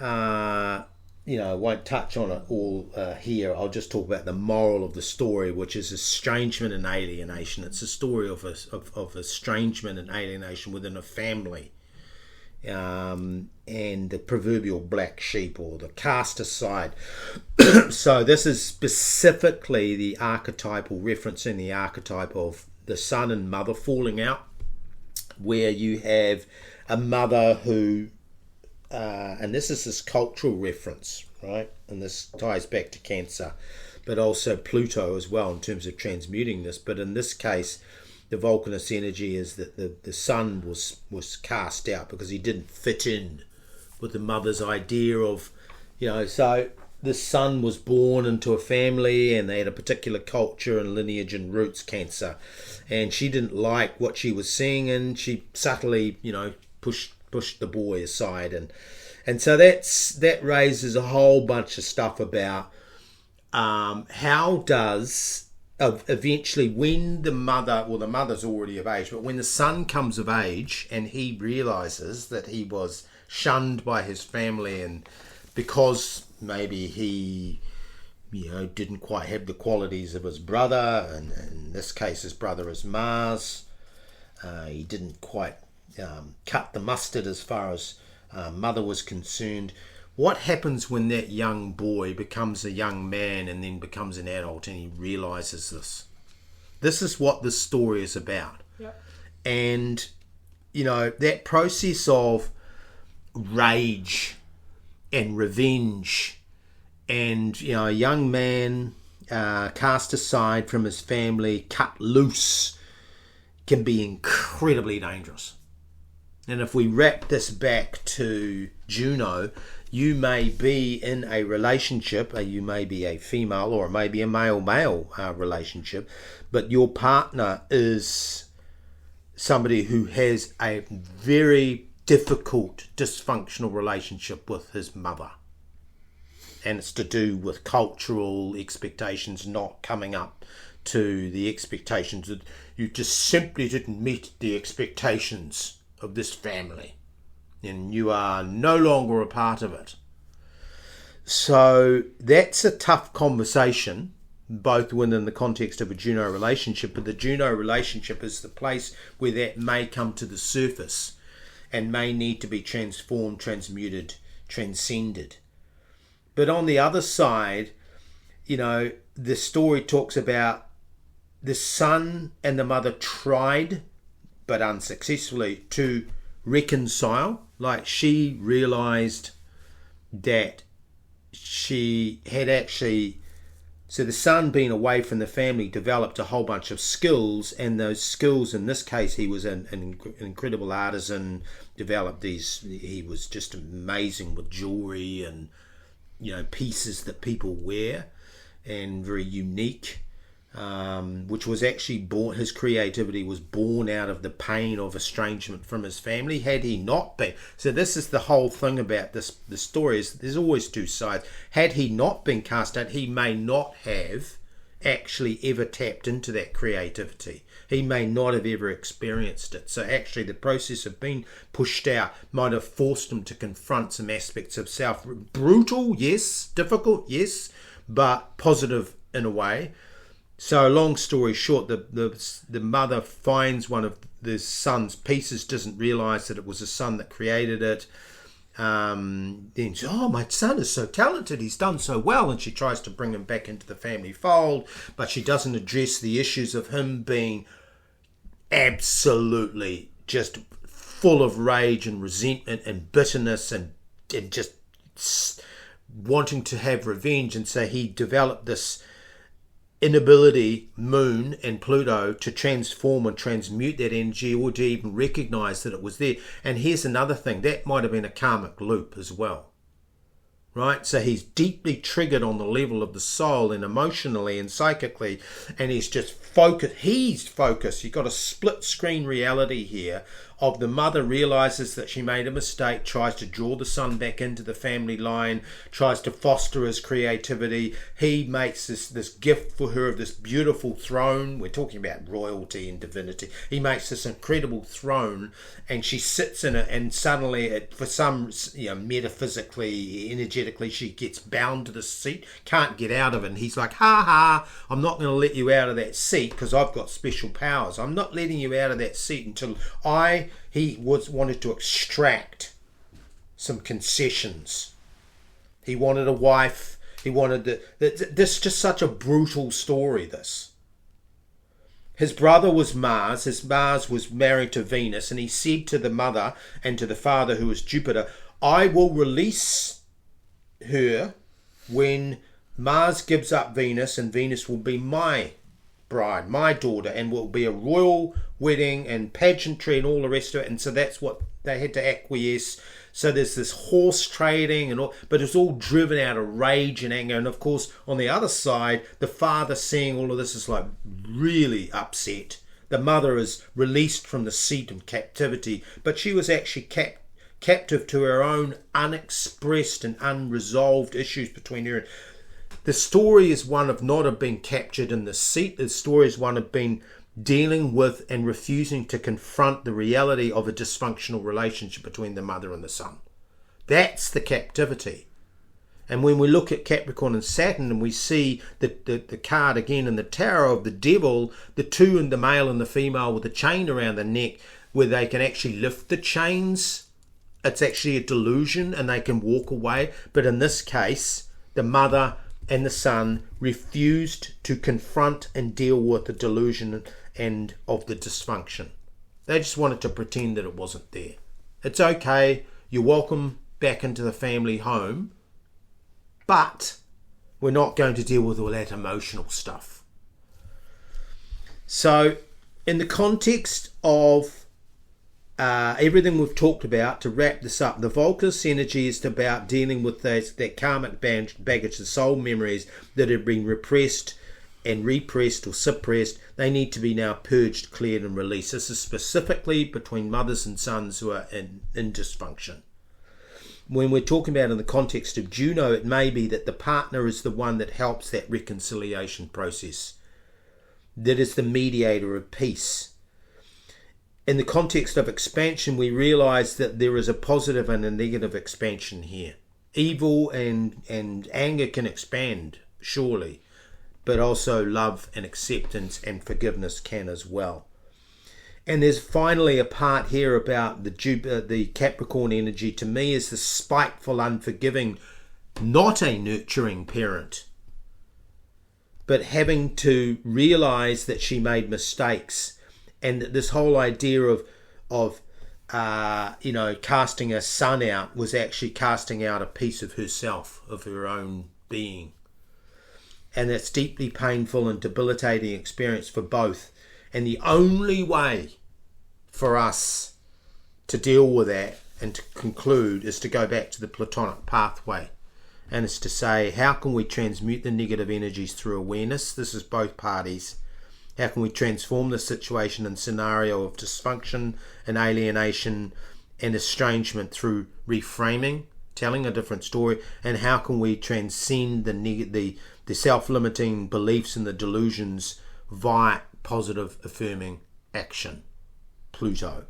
won't touch on it all here. I'll just talk about the moral of the story, which is estrangement and alienation. It's a story of estrangement and alienation within a family, and the proverbial black sheep, or the cast aside. So this is specifically the archetypal, referencing the archetype of the son and mother falling out, where you have a mother who, and this is this cultural reference, right? And this ties back to Cancer, but also Pluto as well in terms of transmuting this. But in this case, the Vulcanus energy is that the son was cast out because he didn't fit in with the mother's idea of, so the son was born into a family and they had a particular culture and lineage and roots, Cancer, and she didn't like what she was seeing, and she subtly, pushed the boy aside, and so that raises a whole bunch of stuff about how does eventually, when the mother's already of age, but when the son comes of age and he realizes that he was shunned by his family, and because maybe he didn't quite have the qualities of his brother, and in this case his brother is Mars, he didn't quite cut the mustard as far as mother was concerned. What happens when that young boy becomes a young man and then becomes an adult and he realizes this? This is what this story is about. Yep. And that process of rage and revenge, and a young man cast aside from his family, cut loose, can be incredibly dangerous. And if we wrap this back to Juno, you may be in a relationship, you may be a female or maybe a male-male relationship, but your partner is somebody who has a very difficult, dysfunctional relationship with his mother. And it's to do with cultural expectations not coming up to the expectations, that you just simply didn't meet the expectations of this family, and you are no longer a part of it. So that's a tough conversation, both within the context of a Juno relationship, but the Juno relationship is the place where that may come to the surface and may need to be transformed, transmuted, transcended. But on the other side, the story talks about the son and the mother tried, but unsuccessfully, to reconcile. Like, she realized that she had actually, so the son being away from the family developed a whole bunch of skills, and those skills, in this case, he was an incredible artisan, developed these, he was just amazing with jewelry and, you know, pieces that people wear, and very unique, which was actually born, his creativity was born out of the pain of estrangement from his family. Had he not been, so this is the whole thing about this, the story is there's always two sides. Had he not been cast out, he may not have actually ever tapped into that creativity. He may not have ever experienced it. So actually the process of being pushed out might have forced him to confront some aspects of self. Brutal, yes. Difficult, yes. But positive in a way. So long story short, the mother finds one of the son's pieces, doesn't realise that it was the son that created it. Then she says, oh, my son is so talented, he's done so well, and she tries to bring him back into the family fold, but she doesn't address the issues of him being absolutely just full of rage and resentment and bitterness and just wanting to have revenge. And so he developed this inability, Moon and Pluto, to transform and transmute that energy, or to even recognize that it was there. And here's another thing, that might have been a karmic loop as well, right? So he's deeply triggered on the level of the soul and emotionally and psychically, and he's just focused. He's focused. You've got a split screen reality here of the mother realizes that she made a mistake, tries to draw the son back into the family line, tries to foster his creativity. He makes this gift for her of this beautiful throne. We're talking about royalty and divinity. He makes this incredible throne, and she sits in it, and suddenly, for some, metaphysically, energetically, she gets bound to the seat, can't get out of it. And he's like, ha ha, I'm not going to let you out of that seat because I've got special powers. I'm not letting you out of that seat until he wanted to extract some concessions. He wanted a wife. He wanted this, just such a brutal story, this. His brother was Mars. His Mars was married to Venus, and he said to the mother and to the father, who was Jupiter, I will release her when Mars gives up Venus, and Venus will be my bride, my daughter, and will be a royal wedding and pageantry and all the rest of it. And so that's what they had to acquiesce. So there's this horse trading and all, but it's all driven out of rage and anger. And of course, on the other side, the father, seeing all of this, is like really upset. The mother is released from the seat of captivity, but she was actually captive to her own unexpressed and unresolved issues between her and the story is one of not of being captured in the seat. The story is one of being dealing with and refusing to confront the reality of a dysfunctional relationship between the mother and the son. That's the captivity. And when we look at Capricorn and Saturn, and we see the card again in the tarot of the devil, the two, and the male and the female with the chain around the neck, where they can actually lift the chains. It's actually a delusion and they can walk away. But in this case, the mother and the son refused to confront and deal with the delusion and of the dysfunction. They just wanted to pretend that it wasn't there. It's okay, you're welcome back into the family home, but we're not going to deal with all that emotional stuff. So, in the context of everything we've talked about, to wrap this up, the Vulcanus energy is about dealing with that karmic baggage, the soul memories that have been repressed and repressed or suppressed. They need to be now purged, cleared and released. This is specifically between mothers and sons who are in dysfunction. When we're talking about in the context of Juno, it may be that the partner is the one that helps that reconciliation process, that is the mediator of peace. In the context of expansion, we realize that there is a positive and a negative expansion here. Evil and anger can expand, surely, but also love and acceptance and forgiveness can as well. And there's finally a part here about the Capricorn energy, to me, is the spiteful, unforgiving, not a nurturing parent, but having to realize that she made mistakes. And this whole idea of casting a son out was actually casting out a piece of herself, of her own being. And it's deeply painful and debilitating experience for both. And the only way for us to deal with that and to conclude is to go back to the Plutonic Pathway. And it's to say, how can we transmute the negative energies through awareness? This is both parties. How can we transform the situation and scenario of dysfunction and alienation and estrangement through reframing, telling a different story? And how can we transcend the self-limiting beliefs and the delusions via positive affirming action? Pluto.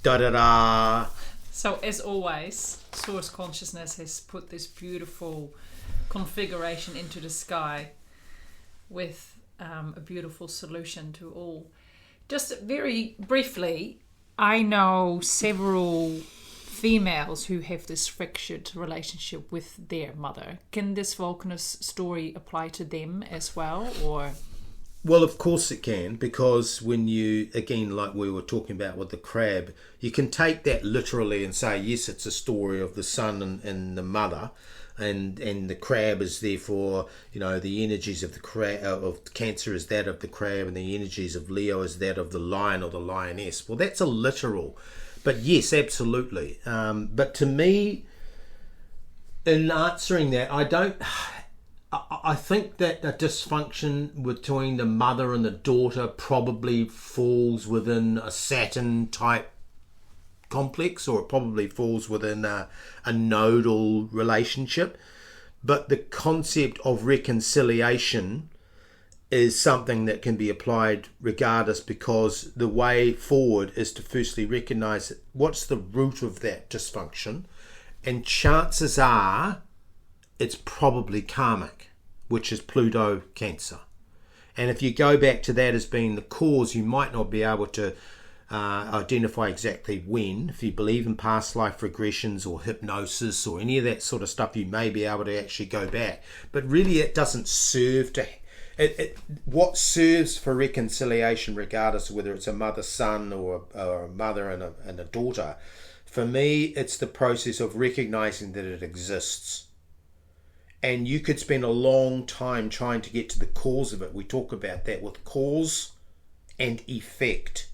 Da-da-da. So as always, Source Consciousness has put this beautiful configuration into the sky with a beautiful solution to all. Just very briefly, I know several females who have this fractured relationship with their mother. Can this Vulcanus story apply to them as well, or? Well, of course it can, because when you, again, like we were talking about with the crab, you can take that literally and say, yes, it's a story of the son and the mother, and the crab is therefore, the energies of the crab, of Cancer is that of the crab, and the energies of Leo is that of the lion or the lioness. Well, that's a literal, but yes, absolutely. But to me, in answering that, I think that the dysfunction between the mother and the daughter probably falls within a Saturn type complex, or it probably falls within a nodal relationship. But the concept of reconciliation is something that can be applied regardless, because the way forward is to firstly recognize what's the root of that dysfunction, and chances are it's probably karmic, which is Pluto Cancer. And if you go back to that as being the cause, you might not be able to identify exactly when. If you believe in past life regressions or hypnosis or any of that sort of stuff, you may be able to actually go back. But really it doesn't serve to... what serves for reconciliation, regardless of whether it's a mother-son or a mother and a daughter, for me, it's the process of recognizing that it exists. And you could spend a long time trying to get to the cause of it. We talk about that with cause and effect.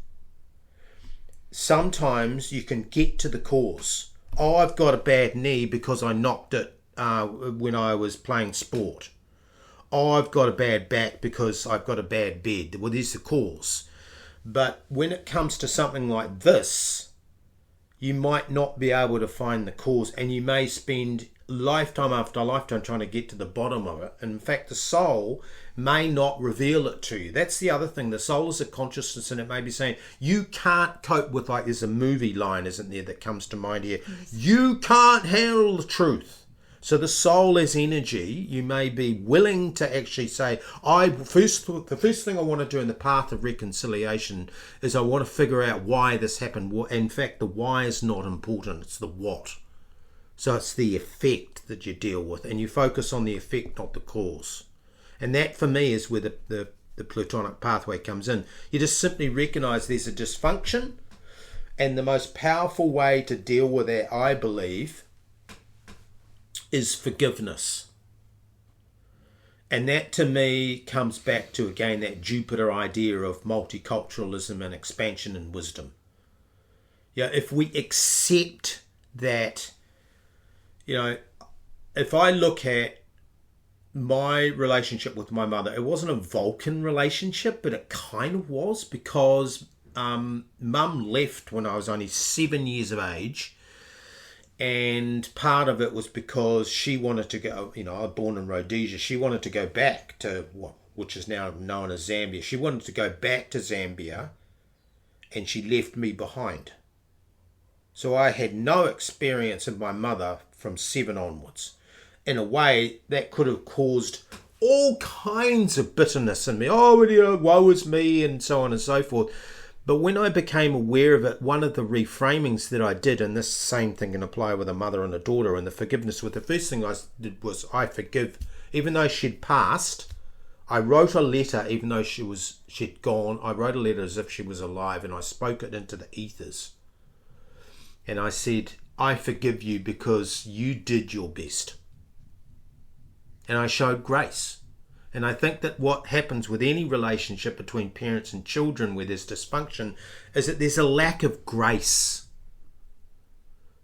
Sometimes you can get to the cause. Oh, I've got a bad knee because I knocked it when I was playing sport. Oh, I've got a bad back because I've got a bad bed. Well, there's the cause. But when it comes to something like this, you might not be able to find the cause, and you may spend lifetime after lifetime trying to get to the bottom of it. And in fact, the soul may not reveal it to you. That's the other thing. The soul is a consciousness, and it may be saying, you can't cope with, like, there's a movie line, isn't there, that comes to mind here. Yes. You can't handle the truth. So the soul as energy, you may be willing to actually say, the first thing I want to do in the path of reconciliation is I want to figure out why this happened. In fact, the why is not important, it's the what. So it's the effect that you deal with, and you focus on the effect, not the cause. And that, for me, is where the Plutonic Pathway comes in. You just simply recognize there's a dysfunction, and the most powerful way to deal with that, I believe, is forgiveness. And that, to me, comes back to, again, that Jupiter idea of multiculturalism and expansion and wisdom. If we accept that, if I look at my relationship with my mother, it wasn't a Vulcan relationship, but it kind of was, because Mum left when I was only 7 years of age. And part of it was because she wanted to go, I was born in Rhodesia. She wanted to go back to which is now known as Zambia. She wanted to go back to Zambia, and she left me behind. So I had no experience of my mother from 7 onwards. In a way, that could have caused all kinds of bitterness in me. Oh, woe is me, and so on and so forth. But when I became aware of it, one of the reframings that I did, and this same thing can apply with a mother and a daughter, and the forgiveness, with the first thing I did was I forgive. Even though she'd passed, I wrote a letter, even though she'd gone. I wrote a letter as if she was alive, and I spoke it into the ethers. And I said, I forgive you because you did your best. And I showed grace. And I think that what happens with any relationship between parents and children where there's dysfunction is that there's a lack of grace.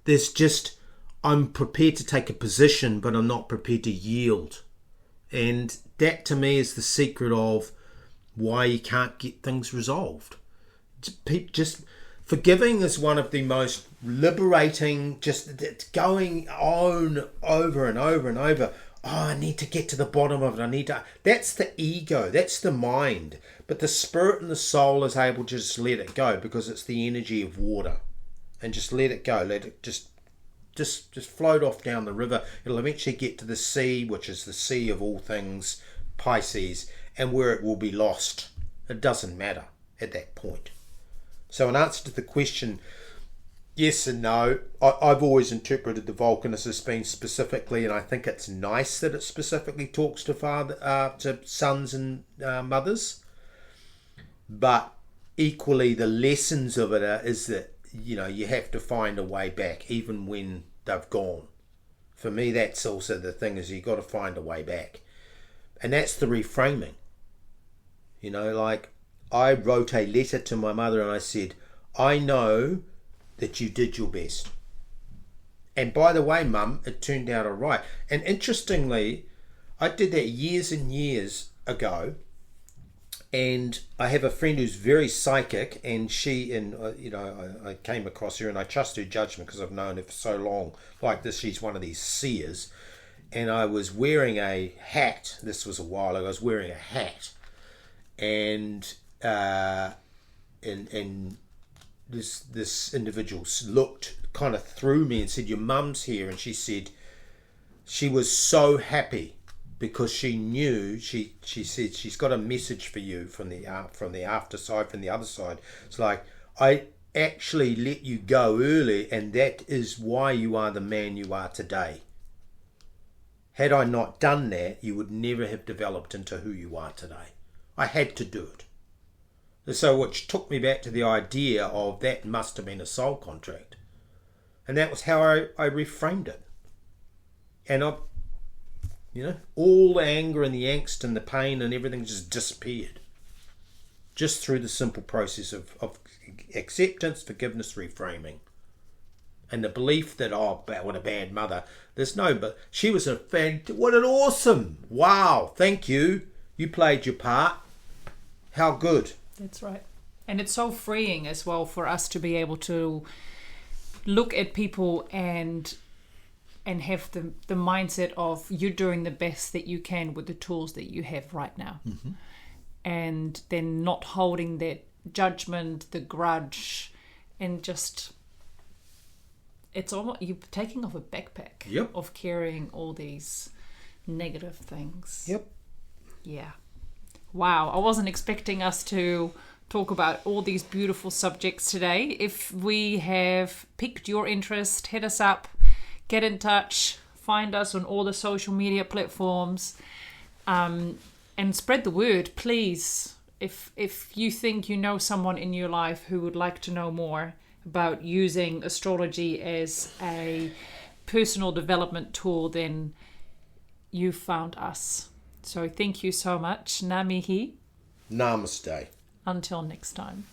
There's just, I'm prepared to take a position, but I'm not prepared to yield. And that to me is the secret of why you can't get things resolved. Just forgiving is one of the most liberating, just going on over and over and over. Oh, I need to get to the bottom of it. That's the ego. That's the mind. But the spirit and the soul is able to just let it go because it's the energy of water. And just let it go. Let it just float off down the river. It'll eventually get to the sea, which is the sea of all things, Pisces, and where it will be lost. It doesn't matter at that point. So in answer to the question, yes and no. I've always interpreted the Vulcanus as being specifically, and I think it's nice that it specifically talks to sons and mothers. But equally, the lessons of it is that you have to find a way back, even when they've gone. For me, that's also the thing, is you've got to find a way back, and that's the reframing. Like I wrote a letter to my mother, and I said, I know that you did your best. And by the way, Mum, it turned out all right. And interestingly, I did that years and years ago. And I have a friend who's very psychic, and I came across her, and I trust her judgment because I've known her for so long. Like this, she's one of these seers. And I was wearing a hat. This was a while ago. I was wearing a hat. And this individual looked kind of through me and said, your mum's here. And she said she was so happy because she knew, she said she's got a message for you from the after side, from the other side. It's like, I actually let you go early, and that is why you are the man you are today. Had I not done that, you would never have developed into who you are today. I had to do it. So which took me back to the idea of that must have been a soul contract. And that was how I reframed it. And all the anger and the angst and the pain and everything just disappeared. Just through the simple process of acceptance, forgiveness, reframing. And the belief that, what a bad mother. But she was a fan. What an awesome. Wow. Thank you. You played your part. How good. That's right. And it's so freeing as well for us to be able to look at people and have the mindset of you're doing the best that you can with the tools that you have right now. Mm-hmm. And then not holding that judgment, the grudge, and just, it's almost, you're taking off a backpack. Yep. Of carrying all these negative things. Yep. Yeah. Wow, I wasn't expecting us to talk about all these beautiful subjects today. If we have piqued your interest, hit us up, get in touch, find us on all the social media platforms, and spread the word, please. If you think you know someone in your life who would like to know more about using astrology as a personal development tool, then you found us. So thank you so much. Ngā mihi. Namaste. Until next time.